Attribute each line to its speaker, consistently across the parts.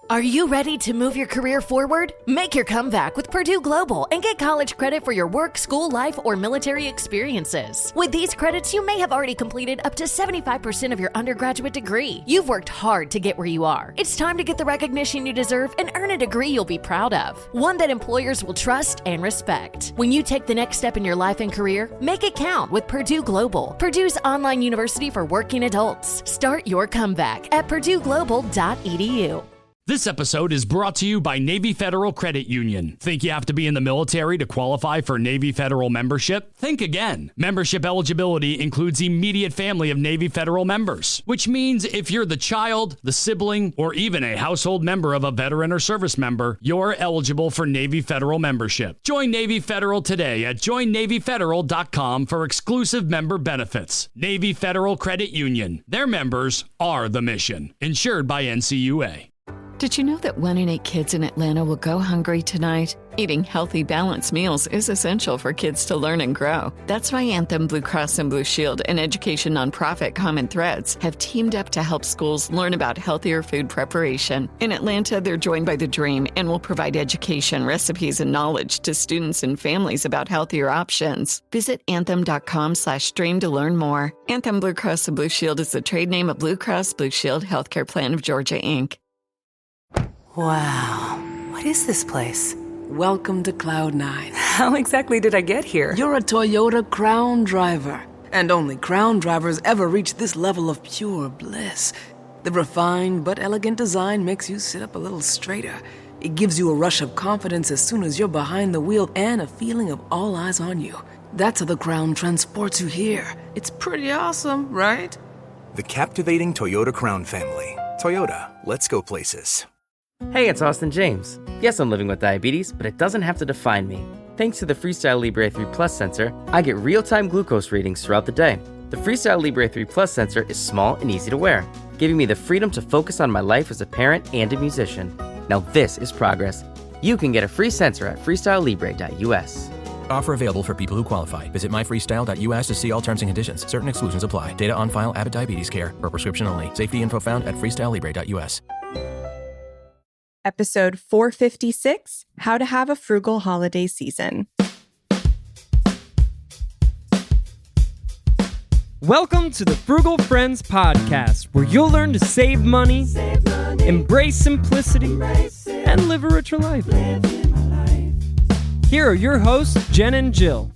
Speaker 1: Are you ready to move your career forward? Make your comeback with Purdue Global and get college credit for your work, school life, or military experiences. With these credits, you may have already completed up to 75% of your undergraduate degree. You've worked hard to get where you are. It's time to get the recognition you deserve and earn a degree you'll be proud of, one that employers will trust and respect. When you take the next step in your life and career, make it count with Purdue Global, Purdue's online university for working adults. Start your comeback at purdueglobal.edu.
Speaker 2: This episode is brought to you by Navy Federal Credit Union. Think you have to be in the military to qualify for Navy Federal membership? Think again. Membership eligibility includes immediate family of Navy Federal members, which means if you're the child, the sibling, or even a household member of a veteran or service member, you're eligible for Navy Federal membership. Join Navy Federal today at joinnavyfederal.com for exclusive member benefits. Navy Federal Credit Union. Their members are the mission. Insured by NCUA.
Speaker 3: Did you know that 1 in 8 kids in Atlanta will go hungry tonight? Eating healthy, balanced meals is essential for kids to learn and grow. That's why Anthem Blue Cross and Blue Shield and education nonprofit Common Threads have teamed up to help schools learn about healthier food preparation. In Atlanta, they're joined by the Dream and will provide education, recipes, and knowledge to students and families about healthier options. Visit anthem.com/dream to learn more. Anthem Blue Cross and Blue Shield is the trade name of Blue Cross Blue Shield Healthcare Plan of Georgia, Inc.
Speaker 4: Wow. What is this place?
Speaker 5: Welcome to Cloud 9.
Speaker 4: How exactly did I get here?
Speaker 5: You're a Toyota Crown driver. And only Crown drivers ever reach this level of pure bliss. The refined but elegant design makes you sit up a little straighter. It gives you a rush of confidence as soon as you're behind the wheel and a feeling of all eyes on you. That's how the Crown transports you here. It's pretty awesome, right?
Speaker 6: The captivating Toyota Crown family. Toyota, let's go places.
Speaker 7: Hey, it's Austin James. Yes, I'm living with diabetes, but it doesn't have to define me. Thanks to the Freestyle Libre 3 Plus sensor, I get real-time glucose readings throughout the day. The Freestyle Libre 3 Plus sensor is small and easy to wear, giving me the freedom to focus on my life as a parent and a musician. Now this is progress. You can get a free sensor at freestylelibre.us.
Speaker 8: Offer available for people who qualify. Visit myfreestyle.us to see all terms and conditions. Certain exclusions apply. Data on file, Abbott Diabetes Care. Per prescription only. Safety info found at freestylelibre.us.
Speaker 9: Episode 456, How to Have a Frugal Holiday Season.
Speaker 10: Welcome to the Frugal Friends Podcast, where you'll learn to save money, embrace simplicity, and live a richer life. Here are your hosts, Jen and Jill.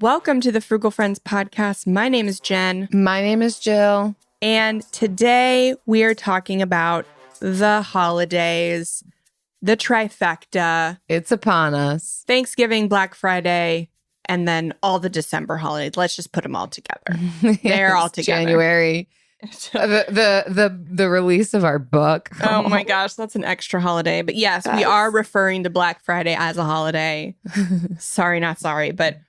Speaker 9: Welcome to the Frugal Friends Podcast. My name is Jen.
Speaker 11: My name is Jill.
Speaker 9: And today we are talking about the holidays, the trifecta.
Speaker 11: It's upon us.
Speaker 9: Thanksgiving, Black Friday, and then all the December holidays. Let's just put them all together. They're all together.
Speaker 11: January. the release of our book.
Speaker 9: Oh my gosh, that's an extra holiday. But yes, we are referring to Black Friday as a holiday. Sorry, not sorry. But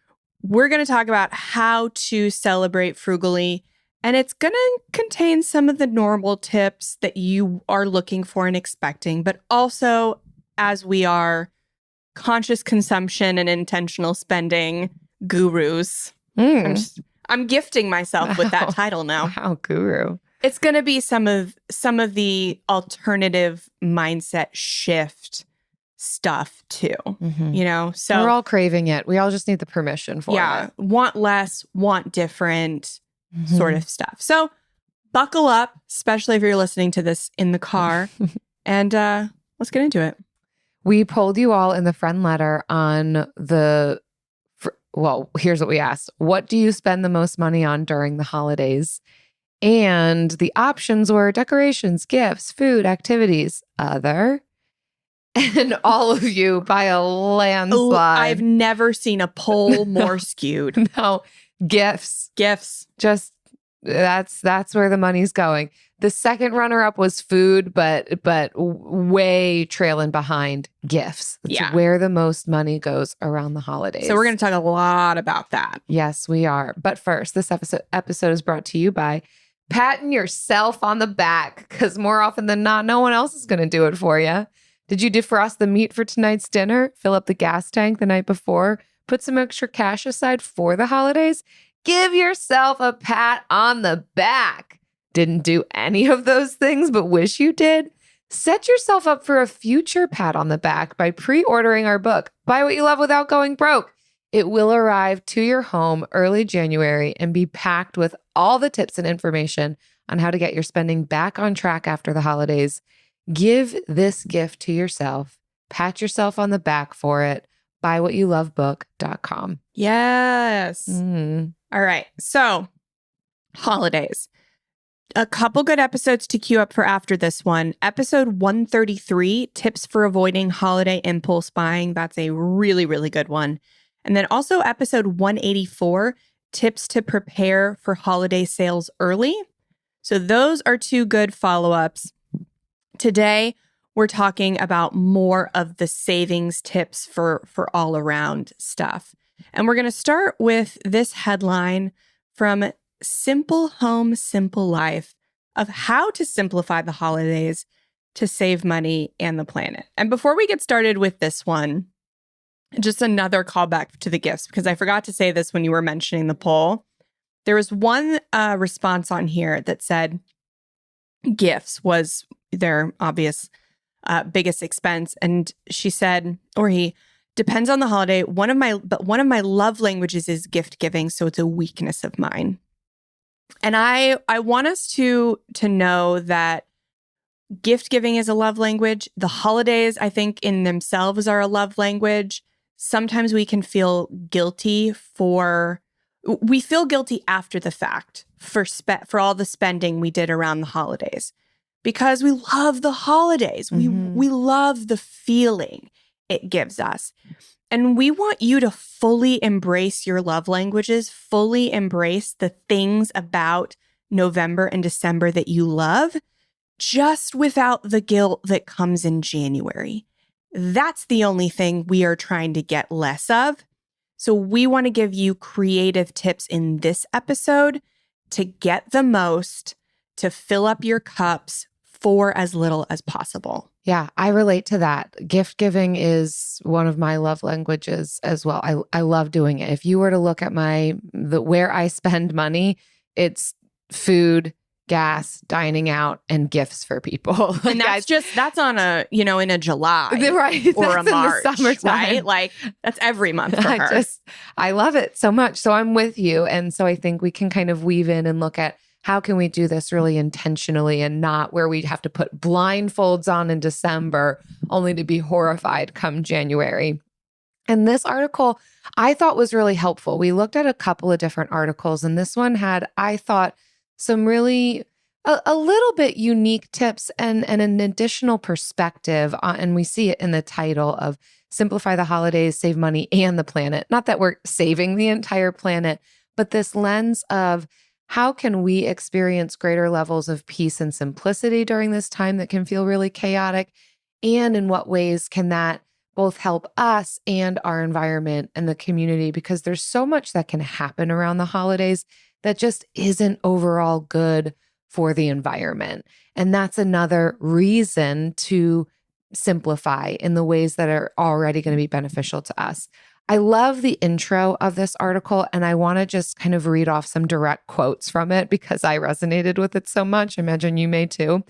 Speaker 9: we're going to talk about how to celebrate frugally. And it's going to contain some of the normal tips that you are looking for and expecting, but also, as we are conscious consumption and intentional spending gurus. I'm gifting myself with that title now.
Speaker 11: Wow, guru.
Speaker 9: It's going to be some of the alternative mindset shift stuff too. You know, so
Speaker 11: we're all craving it. We all just need the permission for it.
Speaker 9: Yeah, want less, want different. Sort of stuff. So buckle up, especially if you're listening to this in the car. And let's get into it.
Speaker 11: We polled you all in the Friendletter on here's what we asked. What do you spend the most money on during the holidays? And the options were decorations, gifts, food, activities, other. And all of you, by a landslide.
Speaker 9: I've never seen a poll more skewed.
Speaker 11: No. Gifts. Just that's where the money's going. The second runner-up was food, but way trailing behind gifts. That's where the most money goes around the holidays.
Speaker 9: So we're going to talk a lot about that.
Speaker 11: Yes, we are. But first, this episode is brought to you by patting yourself on the back, because more often than not, no one else is going to do it for you. Did you defrost the meat for tonight's dinner? Fill up the gas tank the night before? Put some extra cash aside for the holidays? Give yourself a pat on the back. didn't do any of those things but wish you did? Set yourself up for a future pat on the back by pre-ordering our book, Buy What You Love Without Going Broke. It will arrive to your home early January and be packed with all the tips and information on how to get your spending back on track after the holidays. Give this gift to yourself. Pat yourself on the back for it. BuyWhatYouLoveBook.com.
Speaker 9: Yes. All right. So, holidays. A couple good episodes to queue up for after this one. Episode 133, Tips for Avoiding Holiday Impulse Buying. That's a really, really good one. And then also episode 184, Tips to Prepare for Holiday Sales Early. So those are two good follow-ups. Today, we're talking about more of the savings tips for all around stuff. And we're going to start with this headline from Simple Home, Simple Life of how to simplify the holidays to save money and the planet. And before we get started with this one, just another callback to the gifts, because I forgot to say this when you were mentioning the poll. There was one response on here that said gifts was their obvious biggest expense. And she said, or he, depends on the holiday. One of my love languages is gift giving, so it's a weakness of mine. And I want us to know that gift giving is a love language. The holidays, I think, in themselves are a love language. Sometimes we can feel guilty we feel guilty after the fact for all the spending we did around the holidays because we love the holidays. Mm-hmm. We love the feeling it gives us. And we want you to fully embrace your love languages, fully embrace the things about November and December that you love, just without the guilt that comes in January. That's the only thing we are trying to get less of. So we want to give you creative tips in this episode to get the most, to fill up your cups for as little as possible.
Speaker 11: Yeah, I relate to that. Gift giving is one of my love languages as well. I love doing it. If you were to look at where I spend money, it's food, gas, dining out, and gifts for people.
Speaker 9: And that's on in a July
Speaker 11: right,
Speaker 9: or a March,
Speaker 11: in the summertime.
Speaker 9: Right? Like that's every month for her.
Speaker 11: I love it so much. So I'm with you. And so I think we can kind of weave in and look at how can we do this really intentionally and not where we have to put blindfolds on in December only to be horrified come January. And this article I thought was really helpful. We looked at a couple of different articles, and this one had, I thought, some really a little bit unique tips and an additional perspective. And we see it in the title of Simplify the Holidays, Save Money and the Planet. Not that we're saving the entire planet, but this lens of how can we experience greater levels of peace and simplicity during this time that can feel really chaotic? And in what ways can that both help us and our environment and the community? Because there's so much that can happen around the holidays that just isn't overall good for the environment. And that's another reason to simplify in the ways that are already going to be beneficial to us. I love the intro of this article, and I want to just kind of read off some direct quotes from it because I resonated with it so much. I imagine you may too.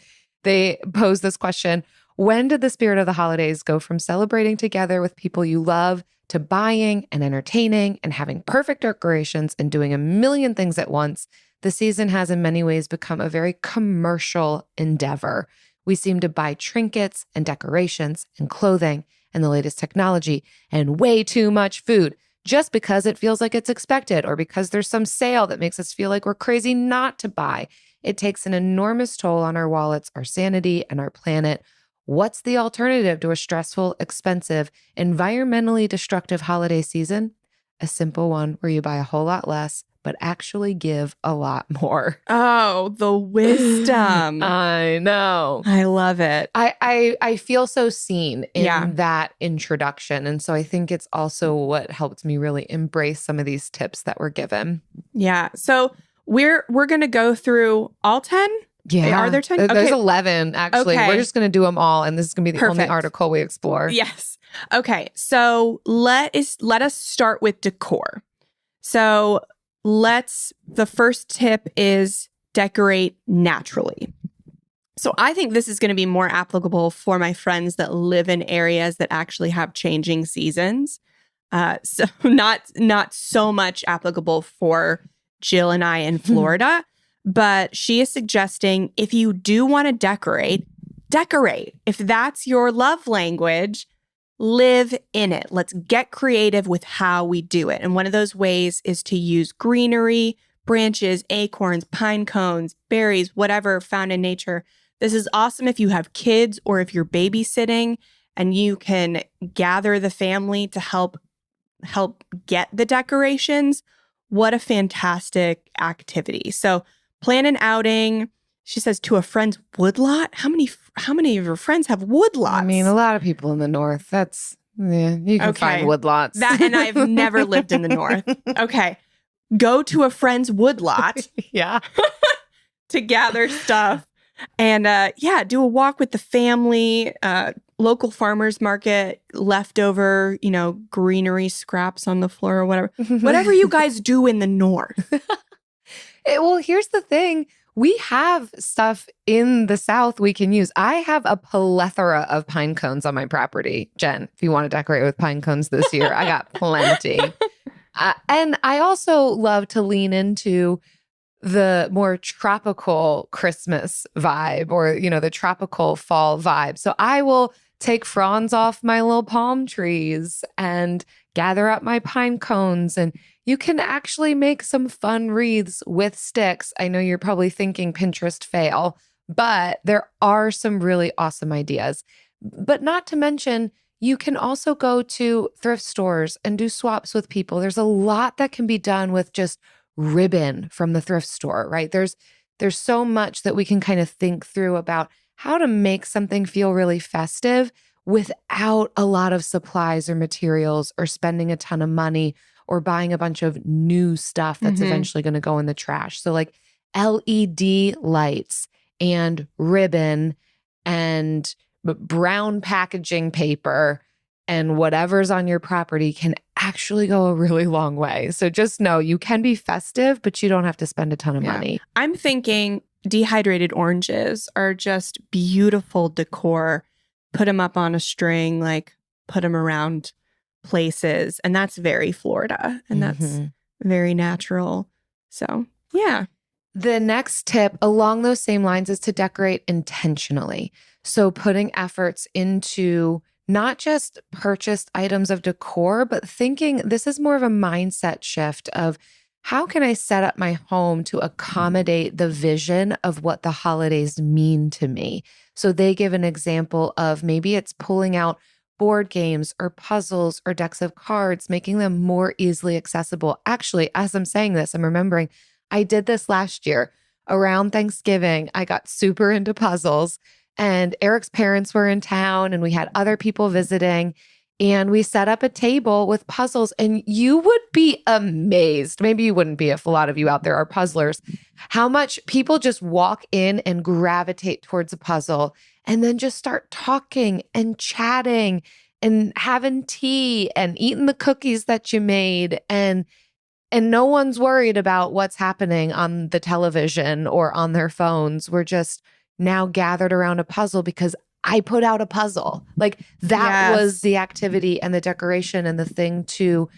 Speaker 11: They pose this question: when did the spirit of the holidays go from celebrating together with people you love to buying and entertaining and having perfect decorations and doing a million things at once? The season has in many ways become a very commercial endeavor. We seem to buy trinkets and decorations and clothing and the latest technology and way too much food just because it feels like it's expected or because there's some sale that makes us feel like we're crazy not to buy. It takes an enormous toll on our wallets, our sanity, and our planet. What's the alternative to a stressful, expensive, environmentally destructive holiday season? A simple one where you buy a whole lot less, but actually give a lot more.
Speaker 9: Oh, the wisdom.
Speaker 11: I know.
Speaker 9: I love it.
Speaker 11: I feel so seen in that introduction. And so I think it's also what helped me really embrace some of these tips that were given.
Speaker 9: Yeah. So we're going to go through all 10.
Speaker 11: Yeah.
Speaker 9: Are there 10?
Speaker 11: There's 11, actually.
Speaker 9: Okay.
Speaker 11: We're just going to do them all. And this is going to be the only
Speaker 9: Perfect.
Speaker 11: article we explore.
Speaker 9: Yes. Okay. So let us start with decor. So the first tip is decorate naturally. So I think this is going to be more applicable for my friends that live in areas that actually have changing seasons. So not so much applicable for Jill and I in Florida, but she is suggesting if you do want to decorate. If that's your love language, live in it. Let's get creative with how we do it. And one of those ways is to use greenery, branches, acorns, pine cones, berries, whatever found in nature. This is awesome if you have kids or if you're babysitting and you can gather the family to help get the decorations. What a fantastic activity. So plan an outing. She says to a friend's woodlot. How many of your friends have woodlots?
Speaker 11: I mean, a lot of people in the north. You can find woodlots.
Speaker 9: And I've never lived in the north. Okay. Go to a friend's woodlot.
Speaker 11: Yeah.
Speaker 9: To gather stuff. And do a walk with the family, local farmers market, leftover, greenery scraps on the floor or whatever. Whatever you guys do in the north.
Speaker 11: Well, here's the thing. We have stuff in the South we can use. I have a plethora of pine cones on my property, Jen. If you want to decorate with pine cones this year, I got plenty. And I also love to lean into the more tropical Christmas vibe or, the tropical fall vibe. So I will take fronds off my little palm trees and gather up my pine cones. And you can actually make some fun wreaths with sticks. I know you're probably thinking Pinterest fail, but there are some really awesome ideas. But not to mention, you can also go to thrift stores and do swaps with people. There's a lot that can be done with just ribbon from the thrift store, right? There's so much that we can kind of think through about how to make something feel really festive without a lot of supplies or materials or spending a ton of money or buying a bunch of new stuff that's eventually going to go in the trash. So like LED lights and ribbon and brown packaging paper and whatever's on your property can actually go a really long way. So just know you can be festive, but you don't have to spend a ton of money.
Speaker 9: I'm thinking dehydrated oranges are just beautiful decor. Put them up on a string, like put them around places. And that's very Florida and that's very natural. So, yeah.
Speaker 11: The next tip along those same lines is to decorate intentionally. So putting efforts into not just purchased items of decor, but thinking this is more of a mindset shift of how can I set up my home to accommodate the vision of what the holidays mean to me? So they give an example of maybe it's pulling out board games or puzzles or decks of cards, making them more easily accessible. Actually, as I'm saying this, I'm remembering I did this last year around Thanksgiving. I got super into puzzles. And Eric's parents were in town and we had other people visiting and we set up a table with puzzles and you would be amazed. Maybe you wouldn't be if a lot of you out there are puzzlers, how much people just walk in and gravitate towards a puzzle and then just start talking and chatting and having tea and eating the cookies that you made and no one's worried about what's happening on the television or on their phones. We're just now gathered around a puzzle because I put out a puzzle. Like that was the activity and the decoration and the thing to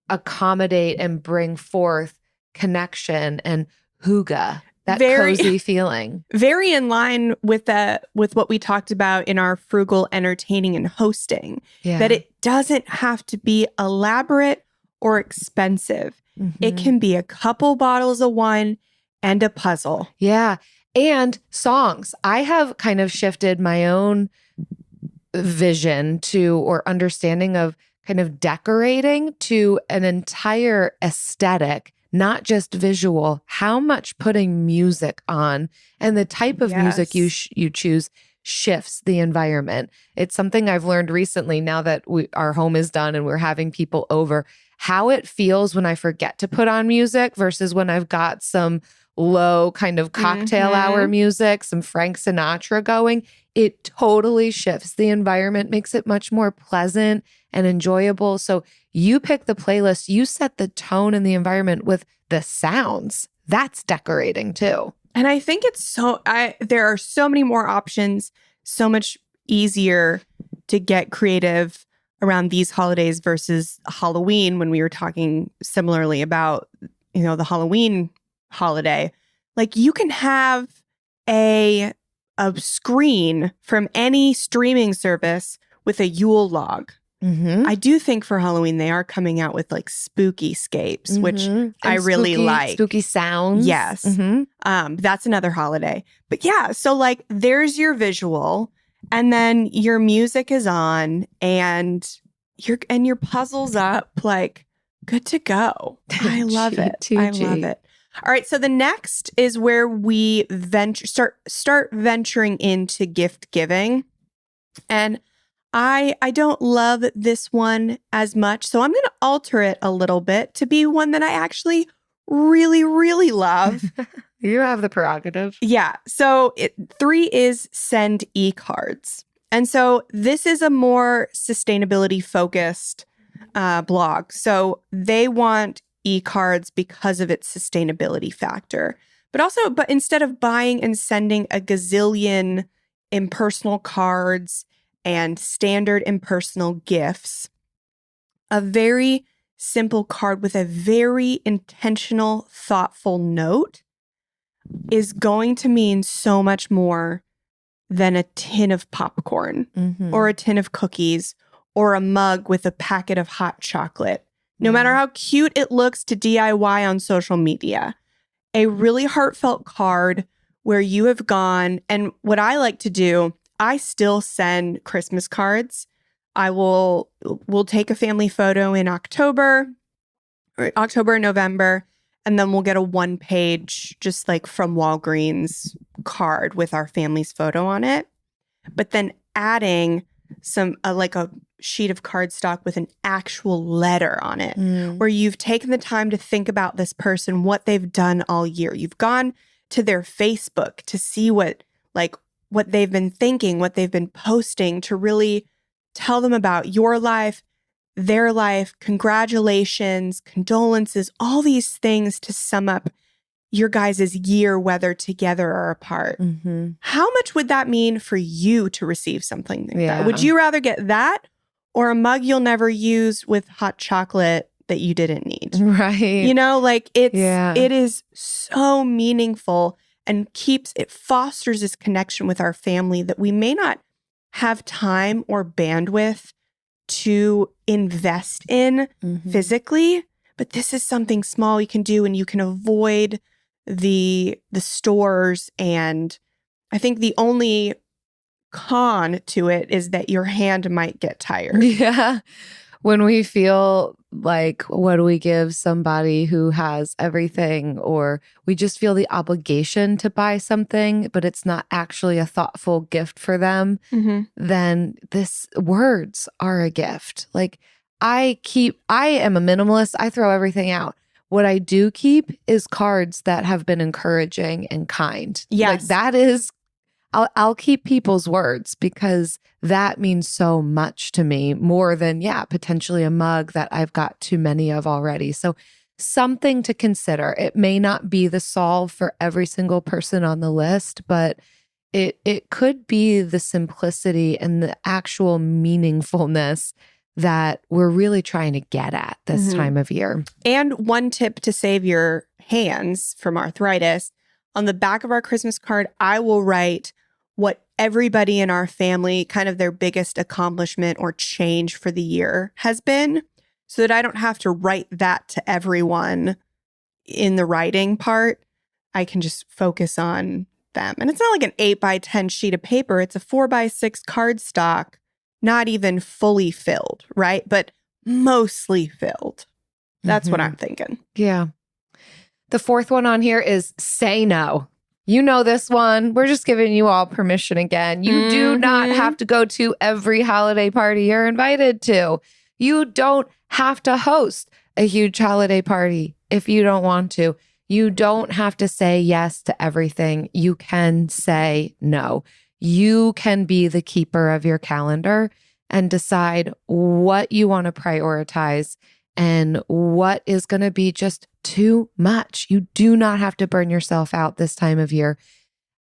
Speaker 11: accommodate and bring forth connection and hygge, that cozy feeling.
Speaker 9: Very in line with what we talked about in our frugal entertaining and hosting, that it doesn't have to be elaborate or expensive. It can be a couple bottles of wine and a puzzle.
Speaker 11: Yeah. And songs. I have kind of shifted my own vision to or understanding of kind of decorating to an entire aesthetic, not just visual. How much putting music on and the type of music you choose shifts the environment. It's something I've learned recently now that our home is done and we're having people over, how it feels when I forget to put on music versus when I've got some low kind of cocktail hour music, some Frank Sinatra going. It totally shifts the environment, makes it much more pleasant and enjoyable. So you pick the playlist, you set the tone and the environment with the sounds. That's decorating too.
Speaker 9: And I think there are so many more options, so much easier to get creative around these holidays versus Halloween, when we were talking similarly about, the Halloween holiday. Like, you can have a screen from any streaming service with a Yule log.
Speaker 11: Mm-hmm.
Speaker 9: I do think for Halloween they are coming out with like spooky scapes, which I really like.
Speaker 11: Spooky sounds.
Speaker 9: Yes.
Speaker 11: Mm-hmm.
Speaker 9: That's another holiday. But yeah, so like there's your visual, and then your music is on, and your puzzle's up, like good to go. I love it. I love it. All right, so the next is where we start venturing into gift giving. And I don't love this one as much, so I'm going to alter it a little bit to be one that I actually really, really love.
Speaker 11: You have the prerogative.
Speaker 9: Yeah. So 3 is send e-cards. And so this is a more sustainability focused blog. So they want e-cards because of its sustainability factor. But instead of buying and sending a gazillion impersonal cards and standard impersonal gifts, a very simple card with a very intentional, thoughtful note is going to mean so much more than a tin of popcorn or a tin of cookies or a mug with a packet of hot chocolate. No matter how cute it looks to DIY on social media, a really heartfelt card where you have gone, and what I like to do, I still send Christmas cards. We'll take a family photo in October, November, and then we'll get a 1-page, just like from Walgreens card with our family's photo on it. But then adding some like a sheet of cardstock with an actual letter on it, where you've taken the time to think about this person, what they've done all year. You've gone to their Facebook to see what they've been thinking, what they've been posting, to really tell them about your life, their life, congratulations, condolences, all these things to sum up your guys' year, whether together or apart. How much would that mean for you to receive something like that? Would you rather get that or a mug you'll never use with hot chocolate that you didn't need?
Speaker 11: Right.
Speaker 9: It is so meaningful and it fosters this connection with our family that we may not have time or bandwidth to invest in physically, but this is something small you can do, and you can avoid the stores. And I think the only con to it is that your hand might get tired.
Speaker 11: Yeah. When we feel like, what do we give somebody who has everything, or we just feel the obligation to buy something, but it's not actually a thoughtful gift for them, then words are a gift. Like I am a minimalist. I throw everything out. What I do keep is cards that have been encouraging and kind.
Speaker 9: Yes.
Speaker 11: Like that is, I'll keep people's words because that means so much to me, more than, potentially a mug that I've got too many of already. So something to consider. It may not be the solve for every single person on the list, but it could be the simplicity and the actual meaningfulness that we're really trying to get at this time of year.
Speaker 9: And one tip to save your hands from arthritis, on the back of our Christmas card, I will write what everybody in our family, kind of their biggest accomplishment or change for the year has been, so that I don't have to write that to everyone in the writing part. I can just focus on them. And it's not like an 8x10 sheet of paper. It's a 4x6 cardstock, not even fully filled, right? But mostly filled. That's what I'm thinking.
Speaker 11: Yeah. The fourth one on here is say no. You know this one. We're just giving you all permission again. You do not have to go to every holiday party you're invited to. You don't have to host a huge holiday party if you don't want to. You don't have to say yes to everything. You can say no. You can be the keeper of your calendar and decide what you want to prioritize and what is going to be just too much. You do not have to burn yourself out this time of year.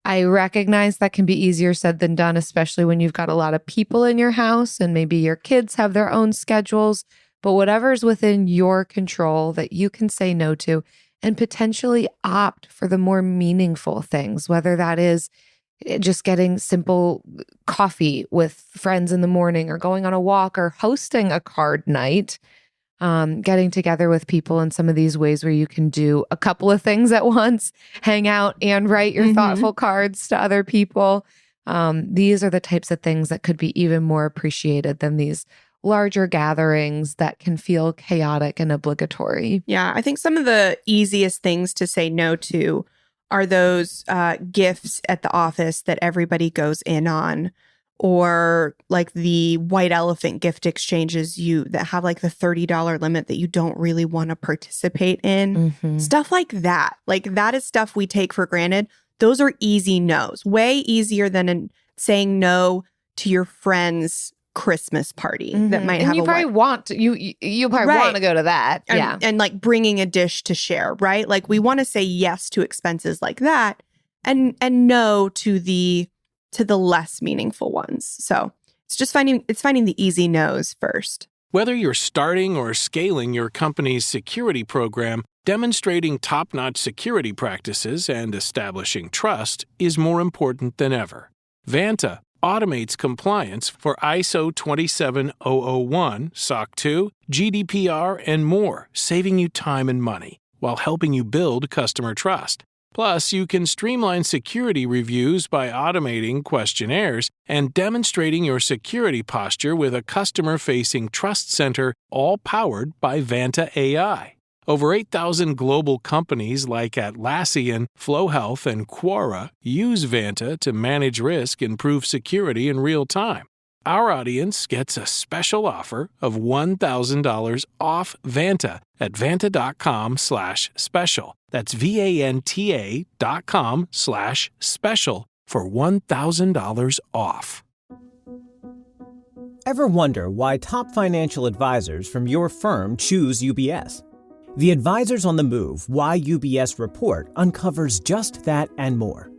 Speaker 11: I recognize that can be easier said than done, especially when you've got a lot of people in your house and maybe your kids have their own schedules, but whatever's within your control that you can say no to and potentially opt for the more meaningful things, whether that is just getting simple coffee with friends in the morning or going on a walk or hosting a card night. Getting together with people in some of these ways where you can do a couple of things at once, hang out and write your thoughtful cards to other people. These are the types of things that could be even more appreciated than these larger gatherings that can feel chaotic and obligatory.
Speaker 9: Yeah, I think some of the easiest things to say no to are those gifts at the office that everybody goes in on, or like the white elephant gift exchanges that have like the $30 limit that you don't really want to participate in. Stuff like that. Like that is stuff we take for granted. Those are easy no's, way easier than saying no to your friend's Christmas party that might have
Speaker 11: and you probably want to, you probably want to go to that.
Speaker 9: And like bringing a dish to share, right? Like we want to say yes to expenses like that and no to the less meaningful ones. So it's just finding the easy no's first.
Speaker 12: Whether you're starting or scaling your company's security program, demonstrating top-notch security practices and establishing trust is more important than ever. Vanta automates compliance for ISO 27001, SOC 2, GDPR, and more, saving you time and money while helping you build customer trust. Plus, you can streamline security reviews by automating questionnaires and demonstrating your security posture with a customer-facing trust center, all powered by Vanta AI. Over 8,000 global companies like Atlassian, Flow Health, and Quora use Vanta to manage risk and improve security in real time. Our audience gets a special offer of $1,000 off Vanta at vanta.com/special. That's VANTA.com/special for $1,000 off.
Speaker 13: Ever wonder why top financial advisors from your firm choose UBS? The Advisors on the Move Why UBS report uncovers just that and more.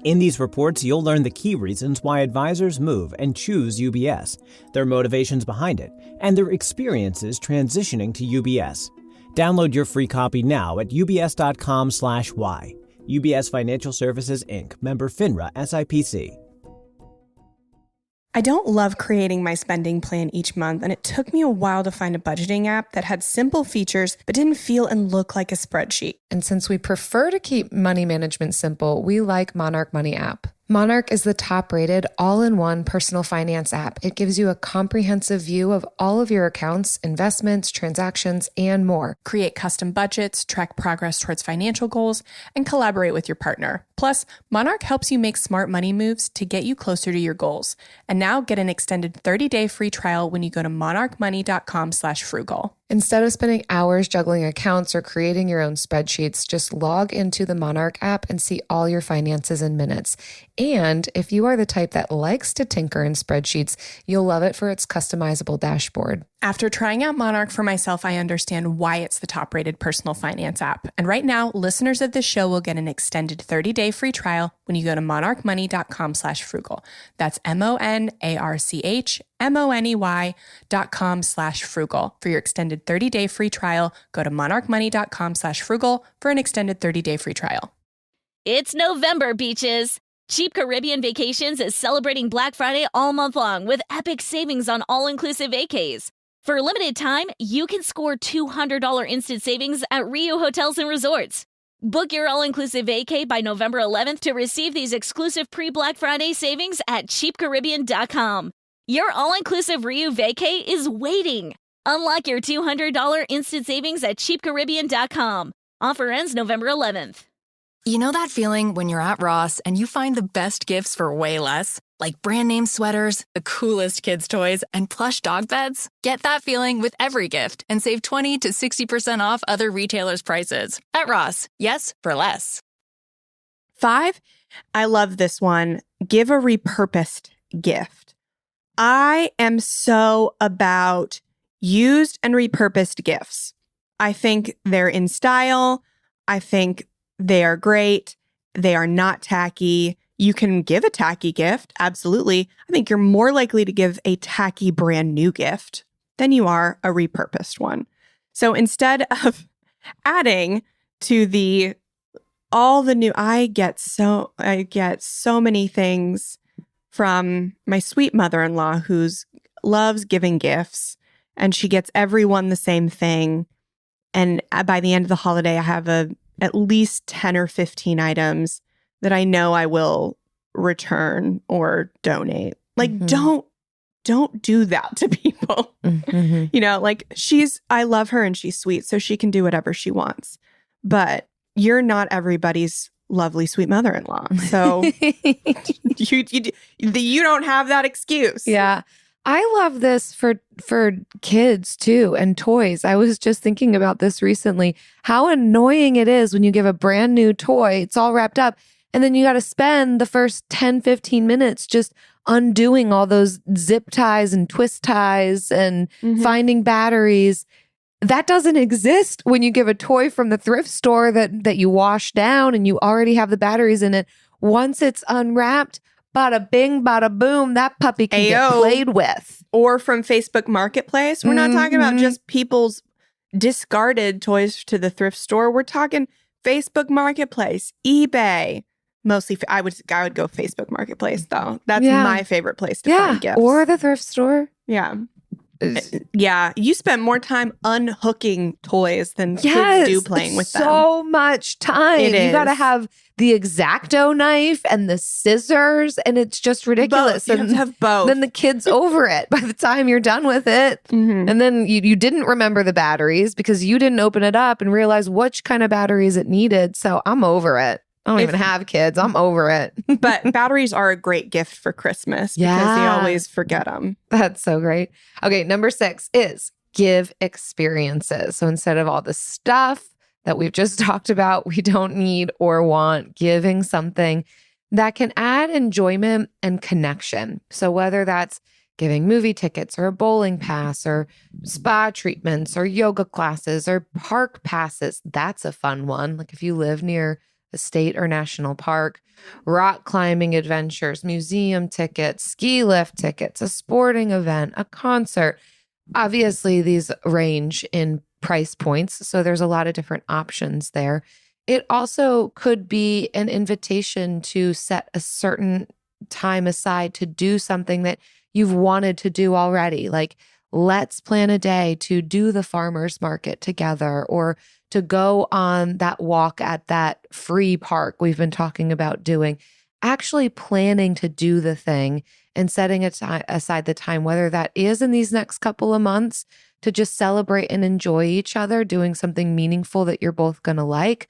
Speaker 13: In these reports, you'll learn the key reasons why advisors move and choose UBS, their motivations behind it, and their experiences transitioning to UBS. Download your free copy now at ubs.com/why. UBS Financial Services, Inc., member FINRA SIPC.
Speaker 9: I don't love creating my spending plan each month, and it took me a while to find a budgeting app that had simple features but didn't feel and look like a spreadsheet.
Speaker 11: And since we prefer to keep money management simple, we like Monarch Money app. Monarch is the top-rated, all-in-one personal finance app. It gives you a comprehensive view of all of your accounts, investments, transactions, and more.
Speaker 14: Create custom budgets, track progress towards financial goals, and collaborate with your partner. Plus, Monarch helps you make smart money moves to get you closer to your goals. And now get an extended 30-day free trial when you go to monarchmoney.com/frugal.
Speaker 11: Instead of spending hours juggling accounts or creating your own spreadsheets, just log into the Monarch app and see all your finances in minutes. And if you are the type that likes to tinker in spreadsheets, you'll love it for its customizable dashboard.
Speaker 14: After trying out Monarch for myself, I understand why it's the top-rated personal finance app. And right now, listeners of this show will get an extended 30-day free trial when you go to monarchmoney.com/frugal. That's monarchmoney.com/frugal. For your extended 30-day free trial, go to monarchmoney.com/frugal for an extended 30-day free trial.
Speaker 15: It's November, beaches. Cheap Caribbean Vacations is celebrating Black Friday all month long with epic savings on all-inclusive vacays. For a limited time, you can score $200 instant savings at Rio Hotels and Resorts. Book your all-inclusive vacay by November 11th to receive these exclusive pre-Black Friday savings at cheapcaribbean.com. Your all-inclusive Rio vacay is waiting. Unlock your $200 instant savings at cheapcaribbean.com. Offer ends November 11th.
Speaker 16: You know that feeling when you're at Ross and you find the best gifts for way less? Like brand name sweaters, the coolest kids' toys, and plush dog beds? Get that feeling with every gift and save 20 to 60% off other retailers' prices. At Ross, yes, for less.
Speaker 9: 5, I love this one. Give a repurposed gift. I am so about used and repurposed gifts. I think they're in style. I think they are great. They are not tacky. You can give a tacky gift. Absolutely. I think you're more likely to give a tacky brand new gift than you are a repurposed one. So instead of adding to all the new, I get so many things from my sweet mother-in-law who loves giving gifts, and she gets everyone the same thing. And by the end of the holiday, I have at least 10 or 15 items that I know I will return or donate. Like, don't do that to people. You know, like I love her and she's sweet, so she can do whatever she wants. But you're not everybody's lovely sweet mother-in-law. So you don't have that excuse.
Speaker 11: Yeah. I love this for kids too, and toys. I was just thinking about this recently, how annoying it is when you give a brand new toy, it's all wrapped up, and then you got to spend the first 10, 15 minutes just undoing all those zip ties and twist ties and finding batteries. That doesn't exist when you give a toy from the thrift store that you wash down and you already have the batteries in it. Once it's unwrapped, bada bing, bada boom, that puppy can get played with.
Speaker 9: Or from Facebook Marketplace. We're not talking about just people's discarded toys to the thrift store. We're talking Facebook Marketplace, eBay. Mostly, I would go Facebook Marketplace, though. That's my favorite place to find gifts.
Speaker 11: Or the thrift store.
Speaker 9: Yeah. Yeah, you spend more time unhooking toys than kids do playing with them.
Speaker 11: So much time. You got to have the X-Acto knife and the scissors, and it's just ridiculous.
Speaker 9: You have to have both.
Speaker 11: Then the kid's over it by the time you're done with it. And then you didn't remember the batteries because you didn't open it up and realize which kind of batteries it needed. So I'm over it. I don't even have kids. I'm over it.
Speaker 9: But batteries are a great gift for Christmas because you always forget them.
Speaker 11: That's so great. Okay, number 6 is give experiences. So instead of all the stuff that we've just talked about, we don't need or want, giving something that can add enjoyment and connection. So whether that's giving movie tickets or a bowling pass or spa treatments or yoga classes or park passes, that's a fun one. Like if you live near a state or national park, rock climbing adventures, museum tickets, ski lift tickets, a sporting event, a concert. Obviously, these range in price points, so there's a lot of different options there. It also could be an invitation to set a certain time aside to do something that you've wanted to do already. Like, let's plan a day to do the farmer's market together, or to go on that walk at that free park we've been talking about doing. Actually planning to do the thing and setting aside the time, whether that is in these next couple of months, to just celebrate and enjoy each other, doing something meaningful that you're both going to like,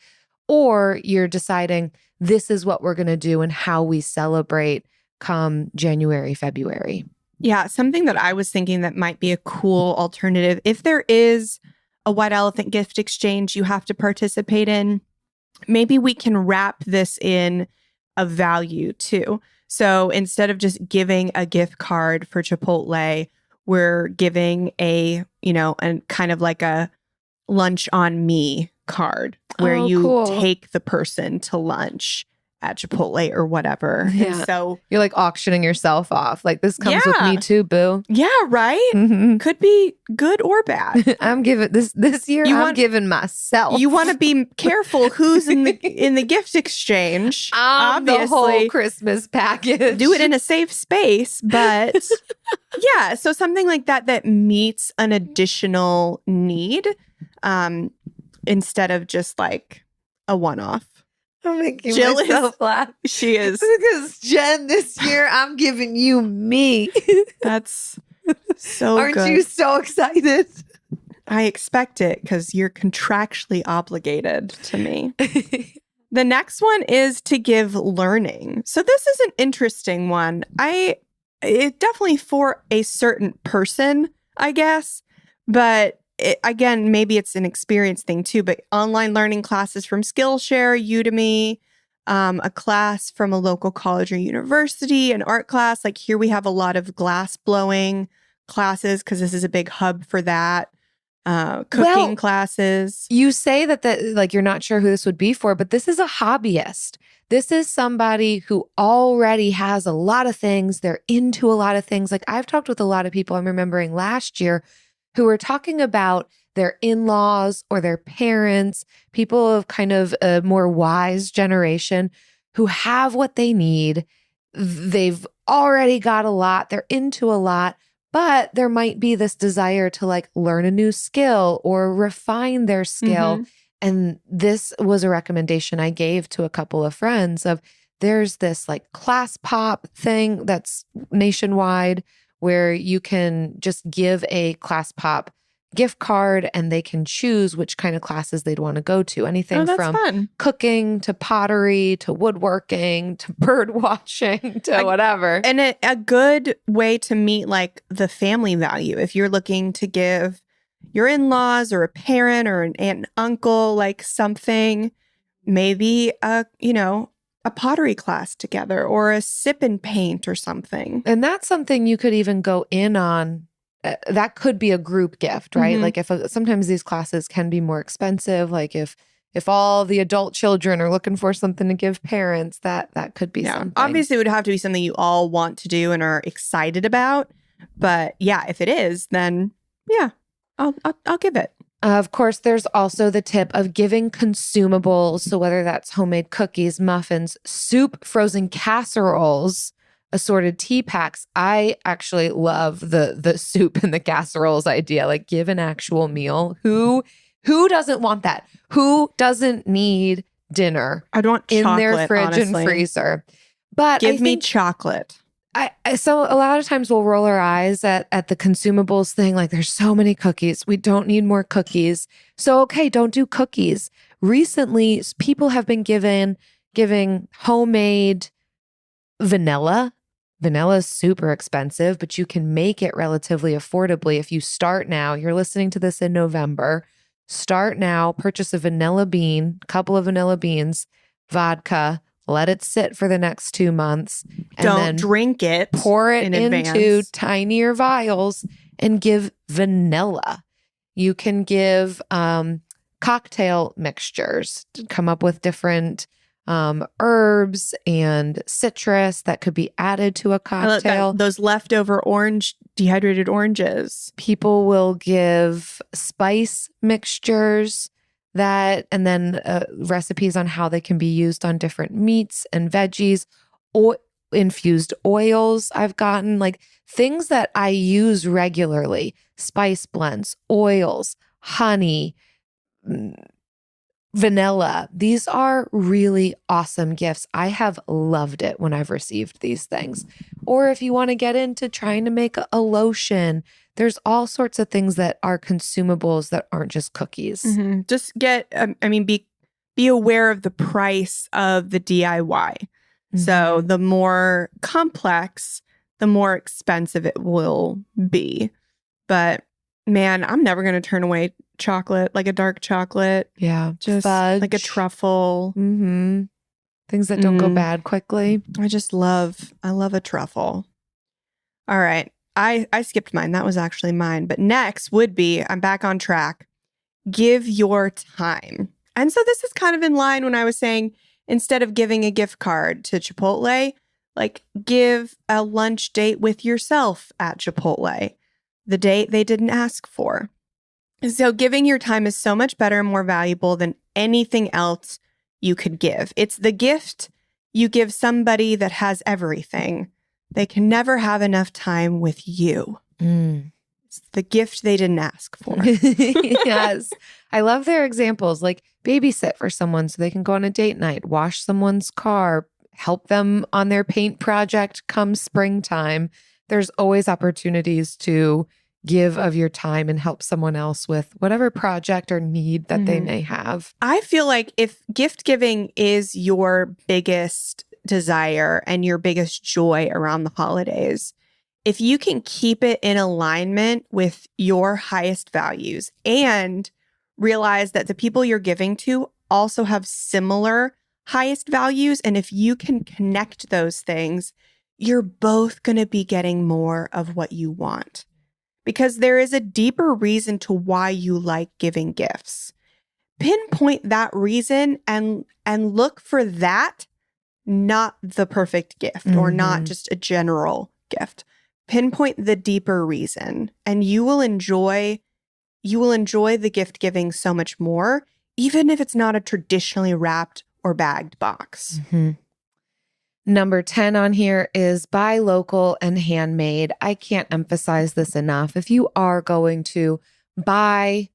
Speaker 11: or you're deciding this is what we're going to do and how we celebrate come January, February.
Speaker 9: Yeah, something that I was thinking that might be a cool alternative, if there is a white elephant gift exchange you have to participate in, maybe we can wrap this in a value too. So instead of just giving a gift card for Chipotle, we're giving a kind of like a lunch on me card where you take the person to lunch at Chipotle or whatever.
Speaker 11: Yeah.
Speaker 9: And so
Speaker 11: you're like auctioning yourself off. Like, this comes with me too, boo.
Speaker 9: Yeah, right? Could be good or bad.
Speaker 11: I'm giving this year. I'm giving myself.
Speaker 9: You want to be careful who's in the gift exchange.
Speaker 11: Obviously, the whole Christmas package.
Speaker 9: Do it in a safe space, but yeah. So something like that meets an additional need, instead of just like a one-off.
Speaker 11: I'm making
Speaker 9: Jill
Speaker 11: myself laugh.
Speaker 9: She is.
Speaker 11: Because Jen, this year I'm giving you me.
Speaker 9: That's so
Speaker 11: Aren't
Speaker 9: good.
Speaker 11: you so excited?
Speaker 9: I expect it because you're contractually obligated to me. The next one is to give learning. So this is an interesting one. It definitely for a certain person, I guess, but again, maybe it's an experience thing too, but online learning classes from Skillshare, Udemy, a class from a local college or university, an art class. Like here we have a lot of glass blowing classes because this is a big hub for that. cooking classes.
Speaker 11: You say that like you're not sure who this would be for, but this is a hobbyist. This is somebody who already has a lot of things. They're into a lot of things. Like I've talked with a lot of people, I'm remembering last year, who were talking about their in-laws or their parents, people of kind of a more wise generation who have what they need. They've already got a lot. They're into a lot, but there might be this desire to like learn a new skill or refine their skill.
Speaker 9: Mm-hmm.
Speaker 11: And this was a recommendation I gave to a couple of friends of there's this like class pop thing that's nationwide where you can just give a class pop gift card and they can choose which kind of classes they'd want to go to. Anything from cooking to pottery to woodworking to bird watching to whatever.
Speaker 9: And a good way to meet like the family value. If you're looking to give your in-laws or a parent or an aunt and uncle like something, maybe a pottery class together or a sip and paint or something.
Speaker 11: And that's something you could even go in on. That could be a group gift, right?
Speaker 9: Mm-hmm.
Speaker 11: Like if sometimes these classes can be more expensive. Like if all the adult children are looking for something to give parents, that could be something.
Speaker 9: Obviously, it would have to be something you all want to do and are excited about. But yeah, if it is, then yeah, I'll give it.
Speaker 11: Of course, there's also the tip of giving consumables. So whether that's homemade cookies, muffins, soup, frozen casseroles, assorted tea packs. I actually love the soup and the casseroles idea. Like give an actual meal. Who doesn't want that? Who doesn't need dinner?
Speaker 9: I'd want
Speaker 11: in
Speaker 9: chocolate,
Speaker 11: their fridge
Speaker 9: honestly.
Speaker 11: and freezer. But
Speaker 9: give me chocolate.
Speaker 11: So a lot of times we'll roll our eyes at the consumables thing. Like there's so many cookies. We don't need more cookies. So, okay, don't do cookies. Recently, people have been giving homemade vanilla. Vanilla is super expensive, but you can make it relatively affordably. If you start now, you're listening to this in November, start now, purchase a vanilla bean, a couple of vanilla beans, vodka, let it sit for the next 2 months. And
Speaker 9: Don't
Speaker 11: then
Speaker 9: drink it.
Speaker 11: Pour it
Speaker 9: in
Speaker 11: into
Speaker 9: advance.
Speaker 11: tinier vials and give vanilla. You can give cocktail mixtures to come up with different herbs and citrus that could be added to a cocktail.
Speaker 9: Those leftover dehydrated oranges.
Speaker 11: People will give spice mixtures and then recipes on how they can be used on different meats and veggies, or infused oils. I've gotten like things that I use regularly, spice blends, oils, honey, vanilla. These are really awesome gifts. I have loved it when I've received these things. Or if you want to get into trying to make a lotion, there's all sorts of things that are consumables that aren't just cookies.
Speaker 9: Mm-hmm. Just be aware of the price of the DIY. Mm-hmm. So the more complex, the more expensive it will be. But man, I'm never going to turn away chocolate, like a dark chocolate.
Speaker 11: Yeah.
Speaker 9: Just
Speaker 11: fudge.
Speaker 9: like a truffle.
Speaker 11: Mm-hmm. Things that don't go bad quickly.
Speaker 9: I love a truffle. All right. I skipped mine. That was actually mine. But next would be, I'm back on track. Give your time. And so this is kind of in line when I was saying, instead of giving a gift card to Chipotle, like give a lunch date with yourself at Chipotle, the date they didn't ask for. So giving your time is so much better and more valuable than anything else you could give. It's the gift you give somebody that has everything. They can never have enough time with you. It's the gift they didn't ask for.
Speaker 11: Yes. I love their examples, like babysit for someone so they can go on a date night, wash someone's car, help them on their paint project come springtime. There's always opportunities to give of your time and help someone else with whatever project or need that they may have.
Speaker 9: I feel like if gift giving is your biggest desire and your biggest joy around the holidays, if you can keep it in alignment with your highest values and realize that the people you're giving to also have similar highest values, and if you can connect those things, you're both going to be getting more of what you want. because there is a deeper reason to why you like giving gifts. Pinpoint that reason and look for that, not the perfect gift or not just a general gift. Pinpoint the deeper reason, and you will enjoy the gift giving so much more, even if it's not a traditionally wrapped or bagged box.
Speaker 11: Number 10 on here is buy local and handmade. I can't emphasize this enough. If you are going to buy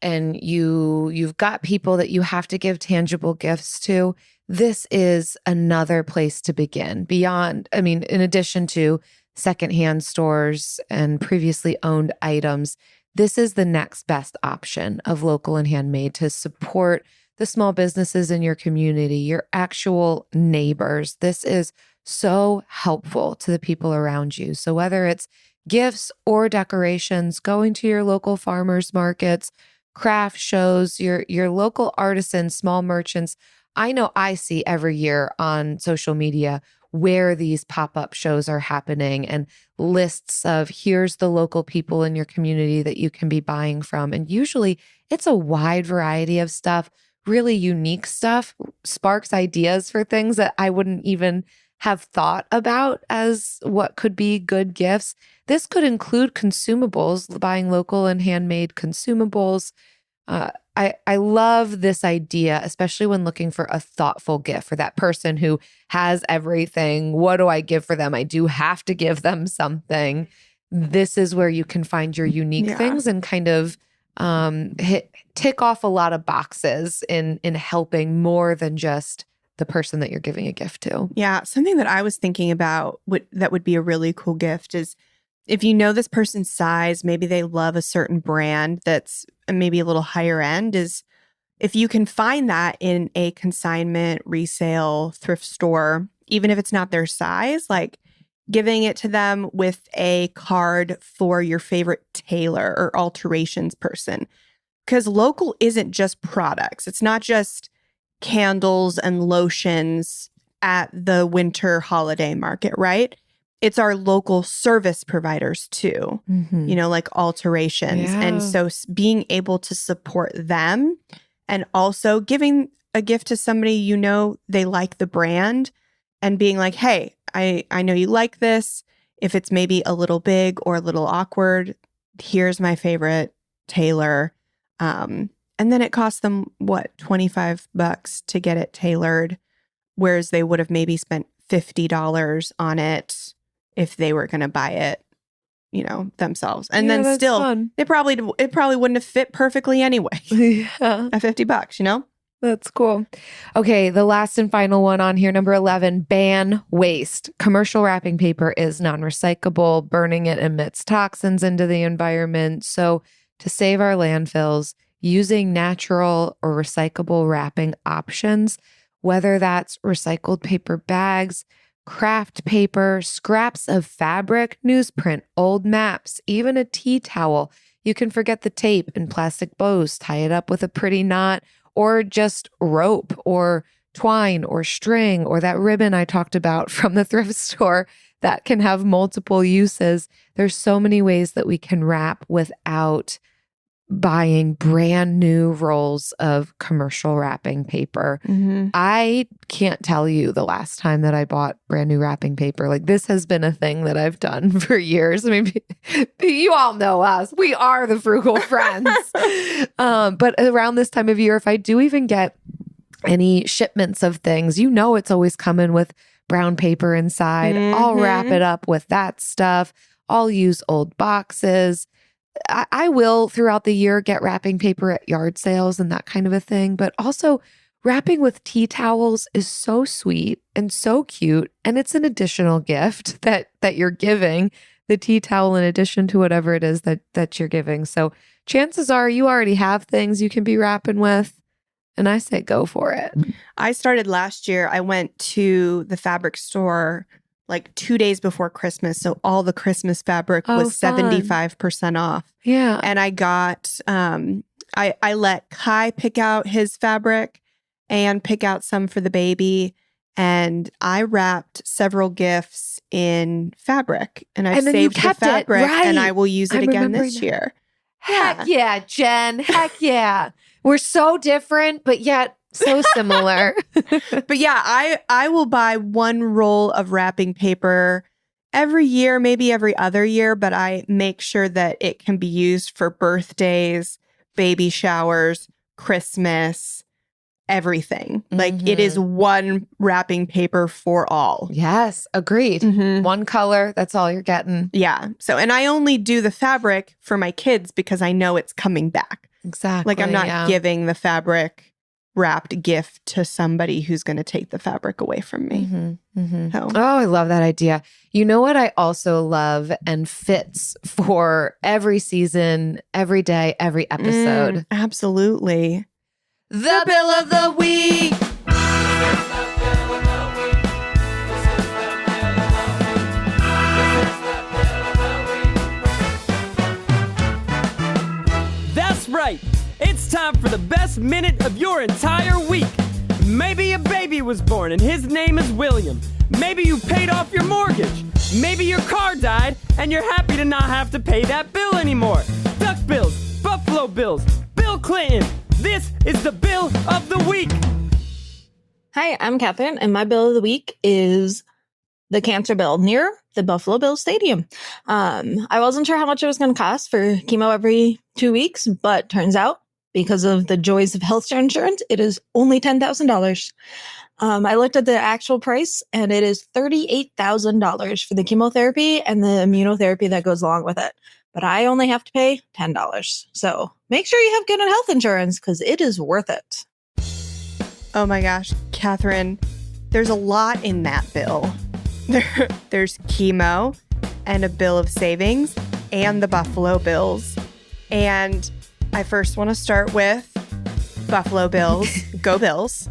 Speaker 11: and you've got people that you have to give tangible gifts to, this is another place to begin. Beyond, in addition to secondhand stores and previously owned items, this is the next best option of local and handmade to support the small businesses in your community, your actual neighbors. This is so helpful to the people around you. So whether it's gifts or decorations, going to your local farmers markets, craft shows, your local artisans, small merchants. I know I see every year on social media where these pop-up shows are happening and lists of here's the local people in your community that you can be buying from. And usually it's a wide variety of stuff, really unique stuff, sparks ideas for things that I wouldn't even have thought about as what could be good gifts. This could include consumables, buying local and handmade consumables. I love this idea, especially when looking for a thoughtful gift for that person who has everything. What do I give for them? I do have to give them something. This is where you can find your unique things and kind of tick off a lot of boxes in helping more than just the person that you're giving a gift to.
Speaker 9: Yeah, something that I was thinking about that would be a really cool gift is if you know this person's size, maybe they love a certain brand that's maybe a little higher end, is if you can find that in a consignment, resale, thrift store, even if it's not their size, like giving it to them with a card for your favorite tailor or alterations person. Because local isn't just products. It's not just candles and lotions at the winter holiday market, right? It's our local service providers too, like alterations.
Speaker 11: Yeah.
Speaker 9: And so being able to support them and also giving a gift to somebody, they like the brand and being like, hey, I know you like this. If it's maybe a little big or a little awkward, here's my favorite tailor. And then it costs them, $25 to get it tailored, whereas they would have maybe spent $50 on it if they were going to buy it, themselves. And then still, it probably wouldn't have fit perfectly anyway.
Speaker 11: Yeah.
Speaker 9: At $50,
Speaker 11: That's cool. Okay, the last and final one on here, number 11, ban waste. Commercial wrapping paper is non-recyclable. Burning it emits toxins into the environment. So to save our landfills, using natural or recyclable wrapping options, whether that's recycled paper bags, craft paper, scraps of fabric, newsprint, old maps, even a tea towel. You can forget the tape and plastic bows, tie it up with a pretty knot, or just rope or twine or string or that ribbon I talked about from the thrift store that can have multiple uses. There's so many ways that we can wrap without buying brand new rolls of commercial wrapping paper. I can't tell you the last time that I bought brand new wrapping paper. Like, this has been a thing that I've done for years. I mean, you all know us. We are the Frugal Friends. But around this time of year, if I do even get any shipments of things, it's always coming with brown paper inside. I'll wrap it up with that stuff. I'll use old boxes. I will throughout the year get wrapping paper at yard sales and that kind of a thing. But also wrapping with tea towels is so sweet and so cute. And it's an additional gift that you're giving, the tea towel in addition to whatever it is that you're giving. So chances are you already have things you can be wrapping with. And I say go for it.
Speaker 9: I started last year. I went to the fabric store like 2 days before Christmas. So all the Christmas fabric was 75% off.
Speaker 11: Yeah.
Speaker 9: And I got, I let Kai pick out his fabric and pick out some for the baby. and I wrapped several gifts in fabric, and I've
Speaker 11: And then you
Speaker 9: saved the
Speaker 11: kept it,
Speaker 9: fabric, and I
Speaker 11: right.
Speaker 9: will use it
Speaker 11: I'm
Speaker 9: again
Speaker 11: remembering
Speaker 9: this
Speaker 11: that.
Speaker 9: year.
Speaker 11: Heck yeah, Jen. Heck yeah. We're so different, but yet so similar.
Speaker 9: But yeah, I will buy one roll of wrapping paper every year, maybe every other year, but I make sure that it can be used for birthdays, baby showers, Christmas, everything. Like it is one wrapping paper for all.
Speaker 11: Yes, agreed. One color, that's all you're getting.
Speaker 9: Yeah. So, and I only do the fabric for my kids because I know it's coming back.
Speaker 11: Exactly.
Speaker 9: Like I'm not giving the fabric wrapped gift to somebody who's going to take the fabric away from me. So.
Speaker 11: Oh, I love that idea. You know what I also love and fits for every season, every day, every episode?
Speaker 9: Absolutely.
Speaker 11: The bill of the week.
Speaker 10: That's right. It's time for the best minute of your entire week. Maybe a baby was born and his name is William. Maybe you paid off your mortgage. Maybe your car died and you're happy to not have to pay that bill anymore. Duck bills, Buffalo Bills, Bill Clinton. This is the bill of the week.
Speaker 17: Hi, I'm Catherine, and my bill of the week is the cancer bill near the Buffalo Bills Stadium. I wasn't sure how much it was going to cost for chemo every 2 weeks, but turns out because of the joys of healthcare insurance, it is only $10,000. I looked at the actual price, and it is $38,000 for the chemotherapy and the immunotherapy that goes along with it. But I only have to pay $10. So make sure you have good health insurance because it is worth it.
Speaker 9: Oh my gosh, Catherine, there's a lot in that bill. There's chemo and a bill of savings and the Buffalo Bills. And I first want to start with Buffalo Bills. Go Bills.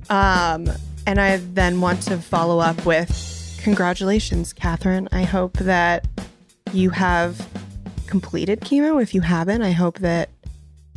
Speaker 9: And I then want to follow up with congratulations, Catherine. I hope that you have completed chemo. If you haven't, I hope that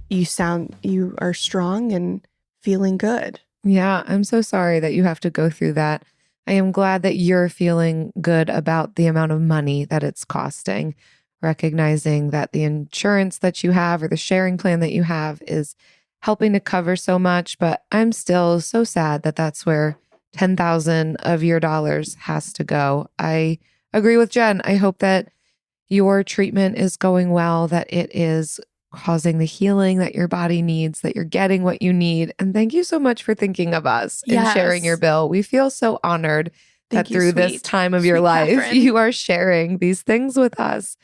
Speaker 9: you are strong and feeling good.
Speaker 11: Yeah, I'm so sorry that you have to go through that. I am glad that you're feeling good about the amount of money that it's costing, recognizing that the insurance that you have or the sharing plan that you have is helping to cover so much. But I'm still so sad that that's where 10,000 of your dollars has to go. I agree with Jen. I hope that your treatment is going well, that it is causing the healing that your body needs, that you're getting what you need. And thank you so much for thinking of us and sharing your bill. We feel so honored that through this time of your life,
Speaker 9: Catherine.
Speaker 11: you are sharing these things with us.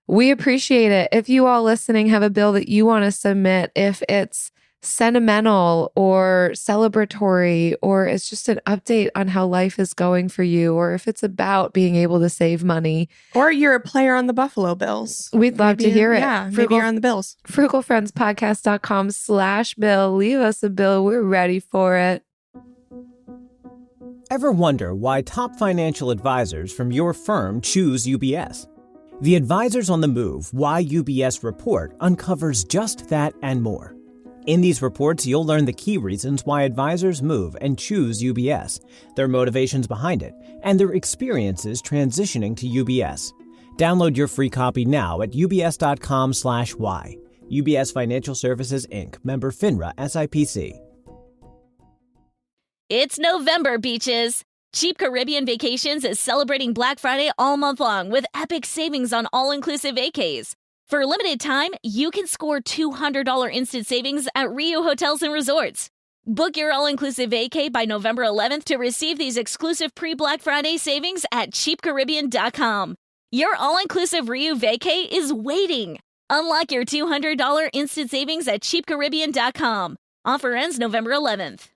Speaker 11: We appreciate it. If you all listening have a bill that you want to submit, if it's sentimental or celebratory, or it's just an update on how life is going for you, or if it's about being able to save money.
Speaker 9: Or you're a player on the Buffalo Bills.
Speaker 11: We'd love to hear it.
Speaker 9: Yeah, maybe you're on the Bills.
Speaker 11: frugalfriendspodcast.com/bill. Leave us a bill. We're ready for it.
Speaker 13: Ever wonder why top financial advisors from your firm choose UBS? The Advisors on the Move Why UBS report uncovers just that and more. In these reports, you'll learn the key reasons why advisors move and choose UBS, their motivations behind it, and their experiences transitioning to UBS. Download your free copy now at ubs.com/why. UBS Financial Services, Inc., member FINRA SIPC.
Speaker 15: It's November, beaches. Cheap Caribbean Vacations is celebrating Black Friday all month long with epic savings on all-inclusive vacays. For a limited time, you can score $200 instant savings at Rio Hotels and Resorts. Book your all-inclusive vacay by November 11th to receive these exclusive pre-Black Friday savings at cheapcaribbean.com. Your all-inclusive Rio vacay is waiting. Unlock your $200 instant savings at cheapcaribbean.com. Offer ends November 11th.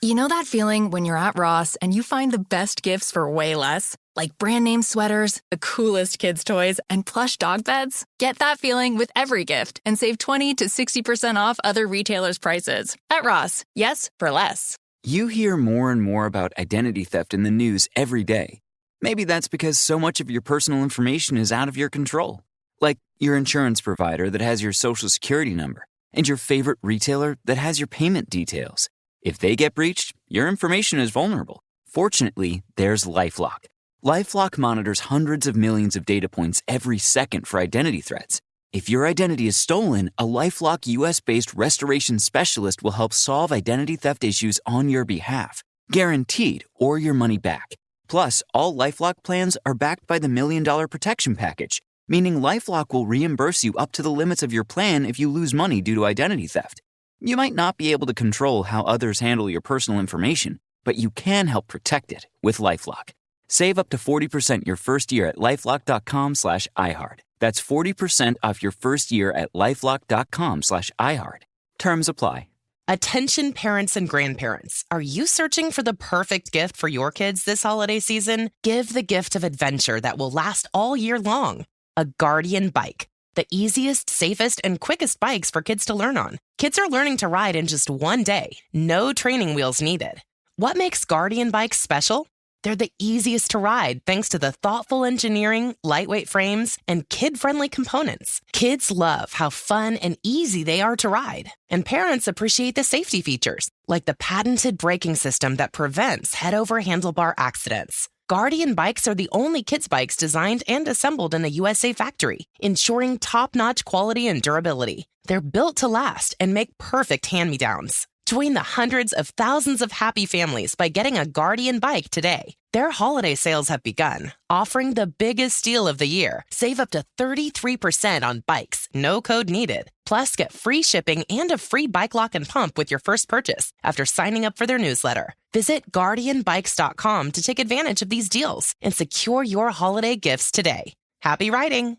Speaker 16: You know that feeling when you're at Ross and you find the best gifts for way less? Like brand name sweaters, the coolest kids' toys, and plush dog beds? Get that feeling with every gift and save 20 to 60% off other retailers' prices. At Ross, yes, for less.
Speaker 18: You hear more and more about identity theft in the news every day. Maybe that's because so much of your personal information is out of your control. Like your insurance provider that has your social security number and your favorite retailer that has your payment details. If they get breached, your information is vulnerable. Fortunately, there's LifeLock. LifeLock monitors hundreds of millions of data points every second for identity threats. If your identity is stolen, a LifeLock US-based restoration specialist will help solve identity theft issues on your behalf, guaranteed, or your money back. Plus, all LifeLock plans are backed by the $1 Million Protection Package, meaning LifeLock will reimburse you up to the limits of your plan if you lose money due to identity theft. You might not be able to control how others handle your personal information, but you can help protect it with LifeLock. Save up to 40% your first year at LifeLock.com/iHeart. That's 40% off your first year at LifeLock.com/iHeart. Terms apply.
Speaker 19: Attention parents and grandparents. Are you searching for the perfect gift for your kids this holiday season? Give the gift of adventure that will last all year long. A Guardian bike. The easiest, safest, and quickest bikes for kids to learn on. Kids are learning to ride in just one day. No training wheels needed. What makes Guardian bikes special? They're the easiest to ride thanks to the thoughtful engineering, lightweight frames, and kid-friendly components. Kids love how fun and easy they are to ride. And parents appreciate the safety features, like the patented braking system that prevents head-over handlebar accidents. Guardian bikes are the only kids' bikes designed and assembled in a USA factory, ensuring top-notch quality and durability. They're built to last and make perfect hand-me-downs. Join the hundreds of thousands of happy families by getting a Guardian bike today. Their holiday sales have begun, offering the biggest deal of the year. Save up to 33% on bikes, no code needed. Plus, get free shipping and a free bike lock and pump with your first purchase after signing up for their newsletter. Visit GuardianBikes.com to take advantage of these deals and secure your holiday gifts today. Happy riding!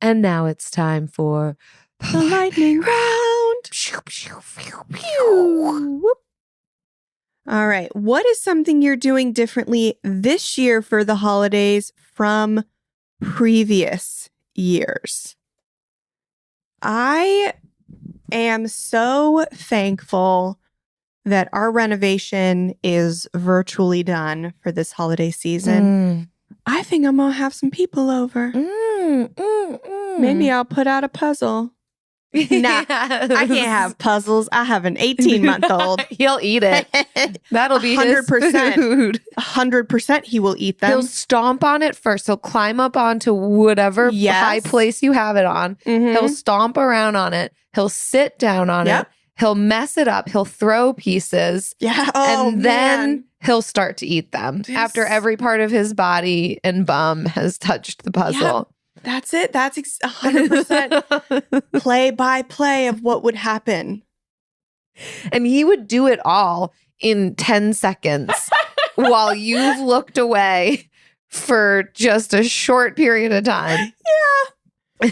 Speaker 11: And now it's time for
Speaker 9: the lightning round. All right. What is something you're doing differently this year for the holidays from previous years? I am so thankful that our renovation is virtually done for this holiday season. I think I'm going to have some people over. Maybe I'll put out a puzzle. Nah, I can't have puzzles. I have an 18-month-old.
Speaker 11: He'll eat it. That'll be 100%. His food.
Speaker 9: 100% he will eat them.
Speaker 11: He'll stomp on it first. He'll climb up onto whatever high place you have it on. He'll stomp around on it. He'll sit down on it. He'll mess it up. He'll throw pieces. And then he'll start to eat them after every part of his body and bum has touched the puzzle.
Speaker 9: That's it. That's 100% play by play of what would happen.
Speaker 11: And he would do it all in 10 seconds while you've looked away for just a short period of time.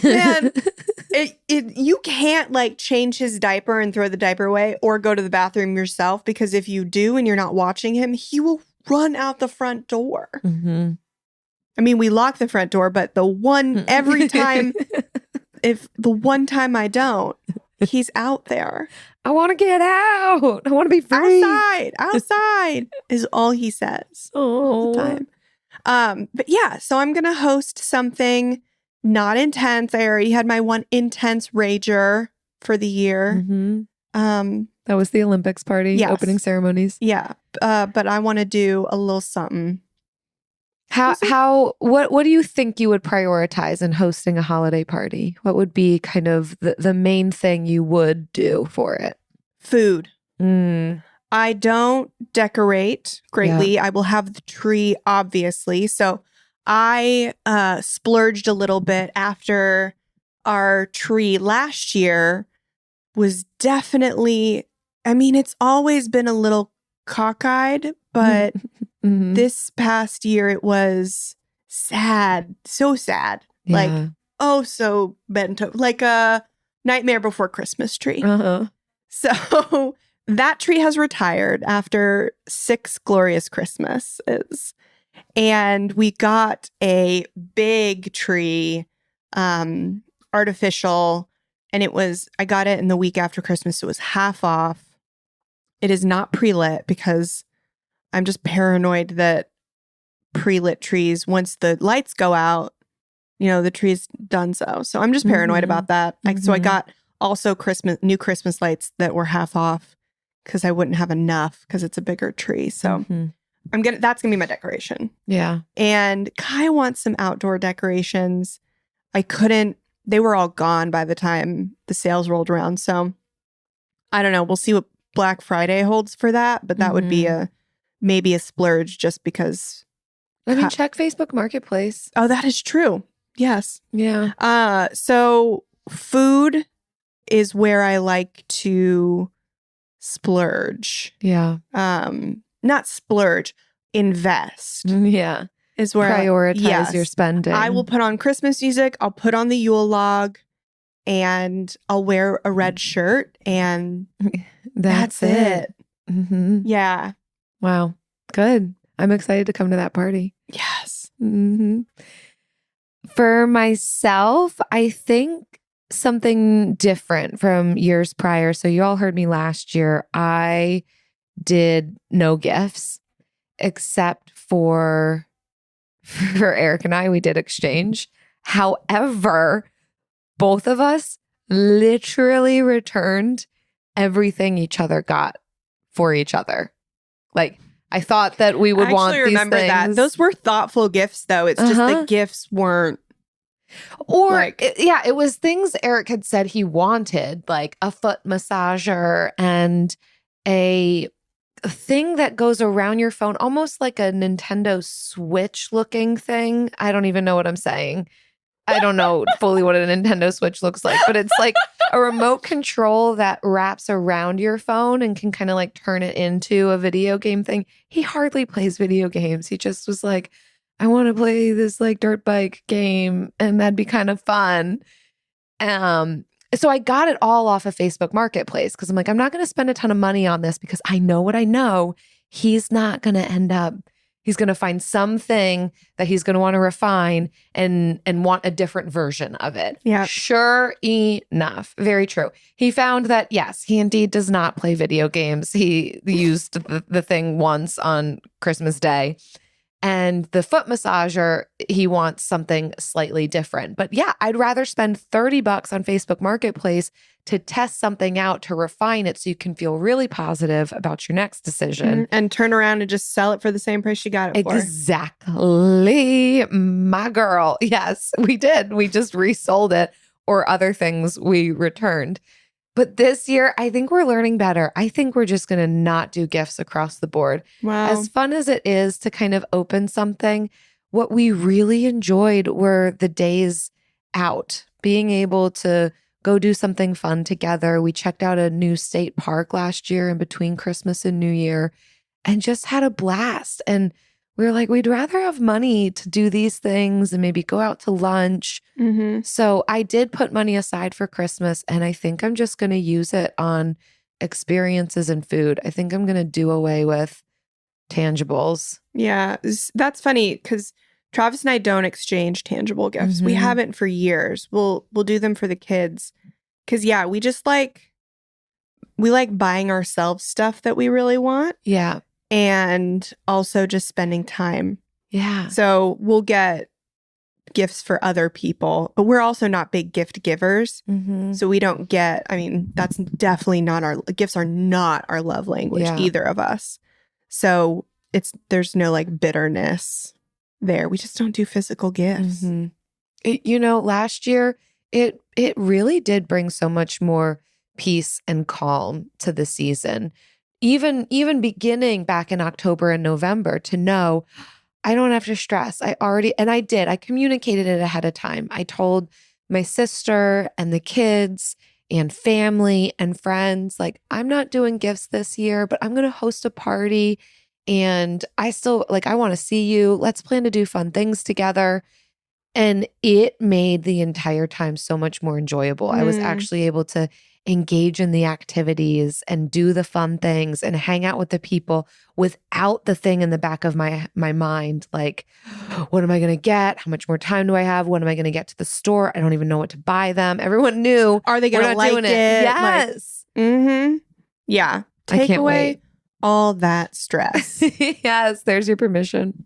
Speaker 9: Man, you can't like change his diaper and throw the diaper away or go to the bathroom yourself, because if you do and you're not watching him, he will run out the front door. I mean, we lock the front door, but every time, if the one time I don't, he's out there.
Speaker 11: I want to get out. I want to be free.
Speaker 9: Outside is all he says all the time. But yeah, so I'm going to host something not intense. I already had my one intense rager for the year.
Speaker 11: That was the Olympics party, opening ceremonies.
Speaker 9: Yeah. But I want to do a little something.
Speaker 11: What do you think you would prioritize in hosting a holiday party? What would be kind of the main thing you would do for it?
Speaker 9: Food. I don't decorate greatly. I will have the tree, obviously. So I splurged a little bit after our tree last year was definitely, I mean, it's always been a little cockeyed, but this past year it was sad. So sad. Like, so bent over. Like a Nightmare Before Christmas tree. So that tree has retired after 6 glorious Christmases. And we got a big tree, artificial, and I got it in the week after Christmas. So it was half off. It is not pre-lit because I'm just paranoid that pre-lit trees, once the lights go out, the tree's done so. So I'm just paranoid about that. So I got also new Christmas lights that were half off because I wouldn't have enough because it's a bigger tree. So that's gonna be my decoration.
Speaker 11: Yeah.
Speaker 9: And Kai wants some outdoor decorations. They were all gone by the time the sales rolled around. So I don't know. We'll see what Black Friday holds for that, but that would be maybe a splurge just because.
Speaker 11: I mean, check Facebook Marketplace.
Speaker 9: Oh, that is true. Yes.
Speaker 11: Yeah.
Speaker 9: So food is where I like to splurge.
Speaker 11: Yeah.
Speaker 9: Not splurge, invest.
Speaker 11: Yeah.
Speaker 9: Is where
Speaker 11: prioritize your spending.
Speaker 9: I will put on Christmas music. I'll put on the Yule log, and I'll wear a red shirt, and that's it.
Speaker 11: Mm-hmm.
Speaker 9: Yeah.
Speaker 11: Wow. Good. I'm excited to come to that party.
Speaker 9: Yes.
Speaker 11: Mm-hmm. For myself, I think something different from years prior. So you all heard me last year. I did no gifts except for Eric and I, we did exchange. However, both of us literally returned everything each other got for each other. Like, I thought that we would want these
Speaker 9: remember
Speaker 11: things.
Speaker 9: That. Those were thoughtful gifts, though. It's just the gifts weren't.
Speaker 11: Or, it was things Eric had said he wanted, like a foot massager and a thing that goes around your phone, almost like a Nintendo Switch looking thing. I don't even know what I'm saying. I don't know fully what a Nintendo Switch looks like, but it's like a remote control that wraps around your phone and can kind of like turn it into a video game thing. He hardly plays video games. He just was like, I want to play this like dirt bike game and that'd be kind of fun. So I got it all off of Facebook Marketplace because I'm like, I'm not going to spend a ton of money on this because I know what I know. He's not going to end up, he's going to find something that he's going to want to refine and want a different version of it.
Speaker 9: Yeah.
Speaker 11: Sure enough. Very true. He found that, yes, he indeed does not play video games. He used the thing once on Christmas Day. And the foot massager, he wants something slightly different. But yeah, I'd rather spend $30 on Facebook Marketplace to test something out, to refine it so you can feel really positive about your next decision.
Speaker 9: And turn around and just sell it for the same price you got it for.
Speaker 11: Exactly. My girl. Yes, we did. We just resold it, or other things we returned. But this year, I think we're learning better. I think we're just going to not do gifts across the board.
Speaker 9: Wow.
Speaker 11: As fun as it is to kind of open something, what we really enjoyed were the days out, being able to go do something fun together. We checked out a new state park last year in between Christmas and New Year and just had a blast. And we were like, we'd rather have money to do these things and maybe go out to lunch.
Speaker 9: Mm-hmm.
Speaker 11: So I did put money aside for Christmas, and I think I'm just going to use it on experiences and food. I think I'm going to do away with tangibles.
Speaker 9: Yeah, that's funny because Travis and I don't exchange tangible gifts.
Speaker 11: Mm-hmm.
Speaker 9: We haven't for years. We'll do them for the kids because we just like buying ourselves stuff that we really want.
Speaker 11: Yeah.
Speaker 9: And also just spending time.
Speaker 11: Yeah.
Speaker 9: So we'll get gifts for other people, but we're also not big gift givers.
Speaker 11: Mm-hmm.
Speaker 9: So we don't get, that's definitely not gifts are not our love language, either of us. So there's no like bitterness there. We just don't do physical gifts.
Speaker 11: Mm-hmm. Last year, it really did bring so much more peace and calm to the season. Even beginning back in October and November, to know I don't have to stress. I communicated it ahead of time. I told my sister and the kids and family and friends, like, I'm not doing gifts this year, but I'm going to host a party and I want to see you. Let's plan to do fun things together. And it made the entire time so much more enjoyable. I was actually able to engage in the activities and do the fun things and hang out with the people without the thing in the back of my mind. Like, what am I going to get? How much more time do I have? When am I going to get to the store? I don't even know what to buy them. Everyone knew.
Speaker 9: Are they going to like it?
Speaker 11: Yes.
Speaker 9: Yeah.
Speaker 11: I can't
Speaker 9: away
Speaker 11: wait.
Speaker 9: All that stress.
Speaker 11: Yes. There's your permission.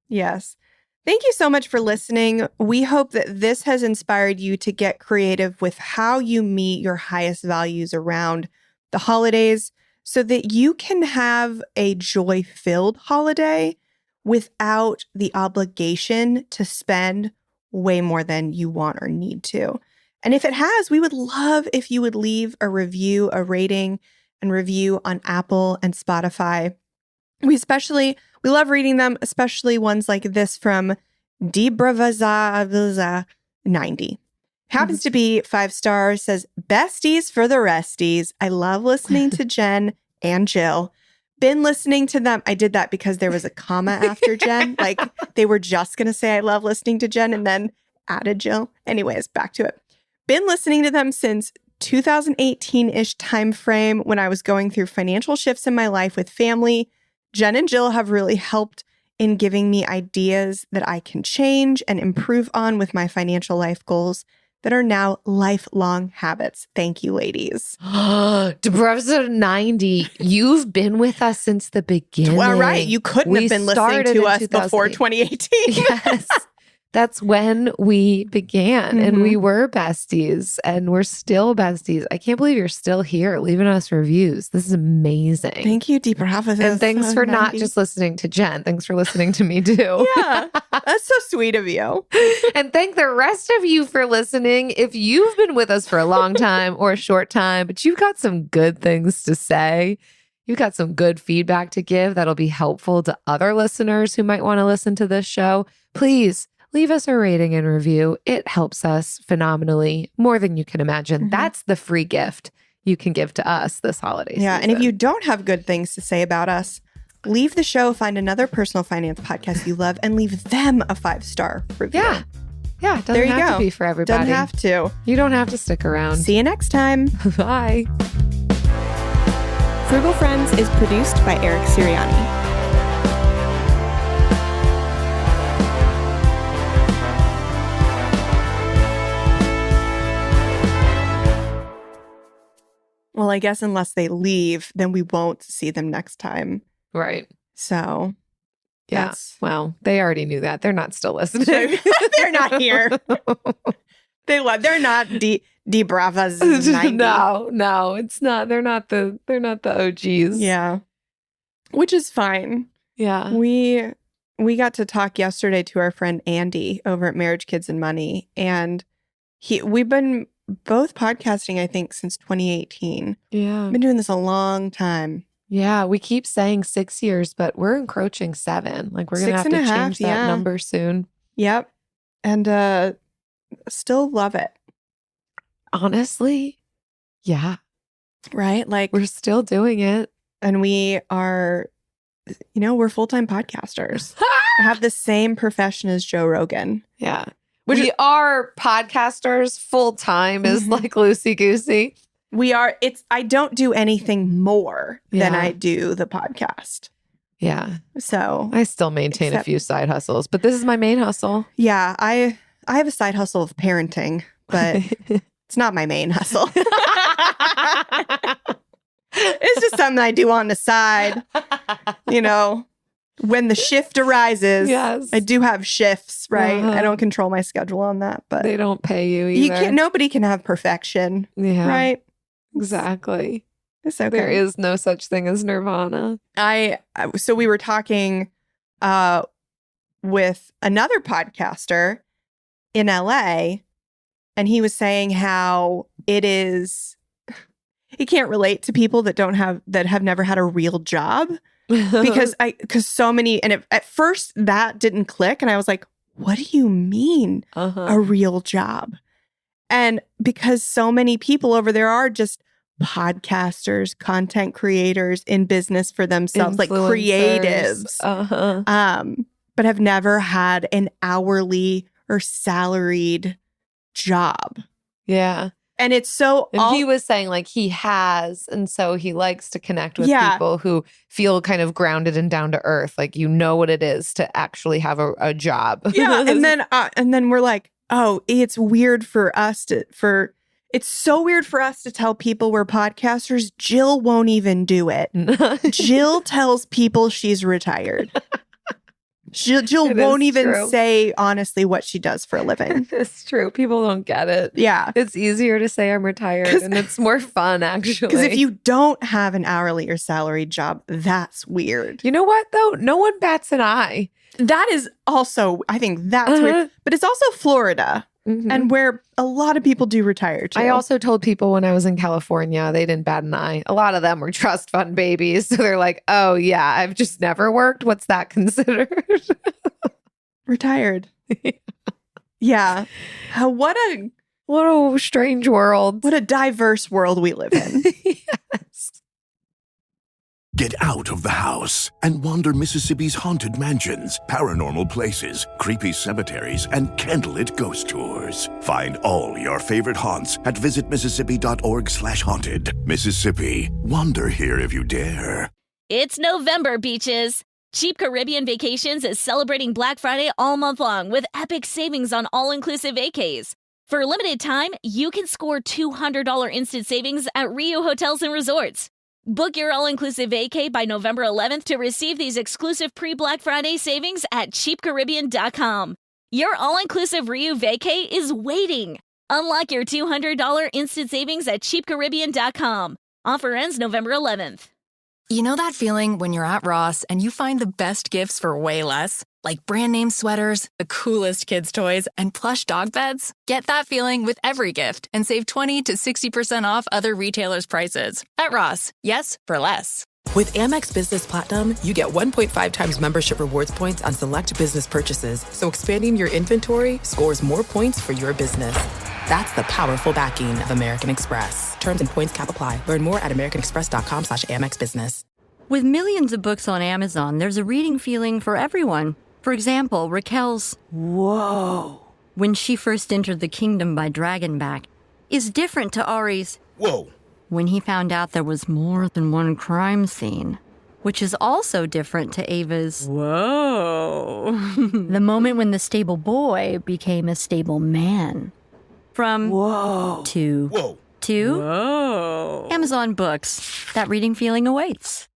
Speaker 9: Yes. Thank you so much for listening. We hope that this has inspired you to get creative with how you meet your highest values around the holidays. so that you can have a joy-filled holiday without the obligation to spend way more than you want or need to. And if it has, we would love if you would leave a review, a rating and review on Apple and Spotify. We love reading them, especially ones like this from Debravaza90. Happens to be 5 stars, says, besties for the resties. I love listening to Jen and Jill. Been listening to them. I did that because there was a comma after Jen. Like they were just going to say, I love listening to Jen and then added Jill. Anyways, back to it. Been listening to them since 2018-ish time frame when I was going through financial shifts in my life with family. Jen and Jill have really helped in giving me ideas that I can change and improve on with my financial life goals that are now lifelong habits. Thank you, ladies.
Speaker 11: Debrevza 90, you've been with us since the beginning.
Speaker 9: Well, right. You couldn't have been listening to us before 2018.
Speaker 11: Yes. That's when we began and we were besties and we're still besties. I can't believe you're still here leaving us reviews. This is amazing.
Speaker 9: Thank you, Deeper Office.
Speaker 11: And thanks for not just listening to Jen. Thanks for listening to me too.
Speaker 9: Yeah, that's so sweet of you.
Speaker 11: And thank the rest of you for listening. If you've been with us for a long time or a short time, but you've got some good things to say, you've got some good feedback to give that'll be helpful to other listeners who might want to listen to this show, please leave us a rating and review. It helps us phenomenally, more than you can imagine. That's the free gift you can give to us this holiday season.
Speaker 9: Yeah, and if you don't have good things to say about us, leave the show, find another personal finance podcast you love, and leave them a 5-star review.
Speaker 11: Yeah, it doesn't have to be for everybody.
Speaker 9: Doesn't have to.
Speaker 11: You don't have to stick around.
Speaker 9: See you next time.
Speaker 11: Bye.
Speaker 9: Frugal Friends is produced by Eric Siriani. Well, I guess unless they leave, then we won't see them next time.
Speaker 11: Right.
Speaker 9: So,
Speaker 11: yeah. Well, they already knew that. They're not still listening.
Speaker 9: They're not here. They're not Bravas.
Speaker 11: No, it's not. They're not the OGs.
Speaker 9: Yeah. Which is fine.
Speaker 11: Yeah.
Speaker 9: We got to talk yesterday to our friend Andy over at Marriage, Kids, and Money, and we've been both podcasting, I think, since 2018.
Speaker 11: Yeah.
Speaker 9: Been doing this a long time.
Speaker 11: Yeah. We keep saying 6 years, but we're encroaching 7. Like we're going to have to change that number soon.
Speaker 9: Yep. And still love it.
Speaker 11: Honestly. Yeah.
Speaker 9: Right? Like
Speaker 11: we're still doing it.
Speaker 9: And we are, we're full-time podcasters. I have the same profession as Joe Rogan.
Speaker 11: Yeah. We are podcasters full time is like loosey-goosey.
Speaker 9: We are. I don't do anything more than I do the podcast.
Speaker 11: Yeah.
Speaker 9: So
Speaker 11: I still maintain a few side hustles, but this is my main hustle.
Speaker 9: Yeah. I have a side hustle of parenting, but it's not my main hustle. It's just something I do on the side, when the shift arises.
Speaker 11: Yes.
Speaker 9: I do have shifts, right? I don't control my schedule on that, but
Speaker 11: they don't pay you either.
Speaker 9: Nobody can have perfection.
Speaker 11: Yeah.
Speaker 9: Right?
Speaker 11: Exactly.
Speaker 9: It's okay.
Speaker 11: There is no such thing as nirvana.
Speaker 9: So we were talking with another podcaster in LA, and he was saying how he can't relate to people that have never had a real job. because so many, and at first that didn't click, and I was like, what do you mean a real job? And because so many people over there are just podcasters, content creators in business for themselves, like creatives, but have never had an hourly or salaried job.
Speaker 11: Yeah.
Speaker 9: And it's so...
Speaker 11: he was saying like he has, and so he likes to connect with people who feel kind of grounded and down to earth. Like, what it is to actually have a job.
Speaker 9: Yeah. And then we're like, oh, it's weird for us it's so weird for us to tell people we're podcasters. Jill won't even do it. Jill tells people she's retired. Jill won't even say honestly what she does for a living.
Speaker 11: It's true. People don't get it.
Speaker 9: Yeah.
Speaker 11: It's easier to say I'm retired and it's more fun, actually.
Speaker 9: Because if you don't have an hourly or salary job, that's weird.
Speaker 11: You know what, though? No one bats an eye.
Speaker 9: That is also, I think that's weird. But it's also Florida. And where a lot of people do retire too.
Speaker 11: I also told people when I was in California, they didn't bat an eye. A lot of them were trust fund babies. So they're like, oh, yeah, I've just never worked. What's that considered?
Speaker 9: Retired. Yeah. What
Speaker 11: a strange world.
Speaker 9: What a diverse world we live in.
Speaker 11: Yes.
Speaker 20: Get out of the house and wander Mississippi's haunted mansions, paranormal places, creepy cemeteries, and candlelit ghost tours. Find all your favorite haunts at visitmississippi.org/haunted. Mississippi, wander here if you dare.
Speaker 15: It's November, beaches. Cheap Caribbean Vacations is celebrating Black Friday all month long with epic savings on all-inclusive vacays. For a limited time, you can score $200 instant savings at Rio Hotels and Resorts. Book your all-inclusive vacay by November 11th to receive these exclusive pre-Black Friday savings at cheapcaribbean.com. Your all-inclusive Rio vacay is waiting. Unlock your $200 instant savings at cheapcaribbean.com. Offer ends November 11th.
Speaker 16: You know that feeling when you're at Ross and you find the best gifts for way less? Like brand name sweaters, the coolest kids' toys, and plush dog beds? Get that feeling with every gift and save 20 to 60% off other retailers' prices. At Ross, yes, for less.
Speaker 21: With Amex Business Platinum, you get 1.5 times membership rewards points on select business purchases. So expanding your inventory scores more points for your business. That's the powerful backing of American Express. Terms and points cap apply. Learn more at americanexpress.com/Amex Business.
Speaker 22: With millions of books on Amazon, there's a reading feeling for everyone. For example, Raquel's "Whoa" when she first entered the kingdom by Dragonback is different to Ari's "Whoa" when he found out there was more than one crime scene, which is also different to Ava's "Whoa" the moment when the stable boy became a stable man. From "Whoa" to "Whoa" to "Whoa." Amazon Books. That reading feeling awaits.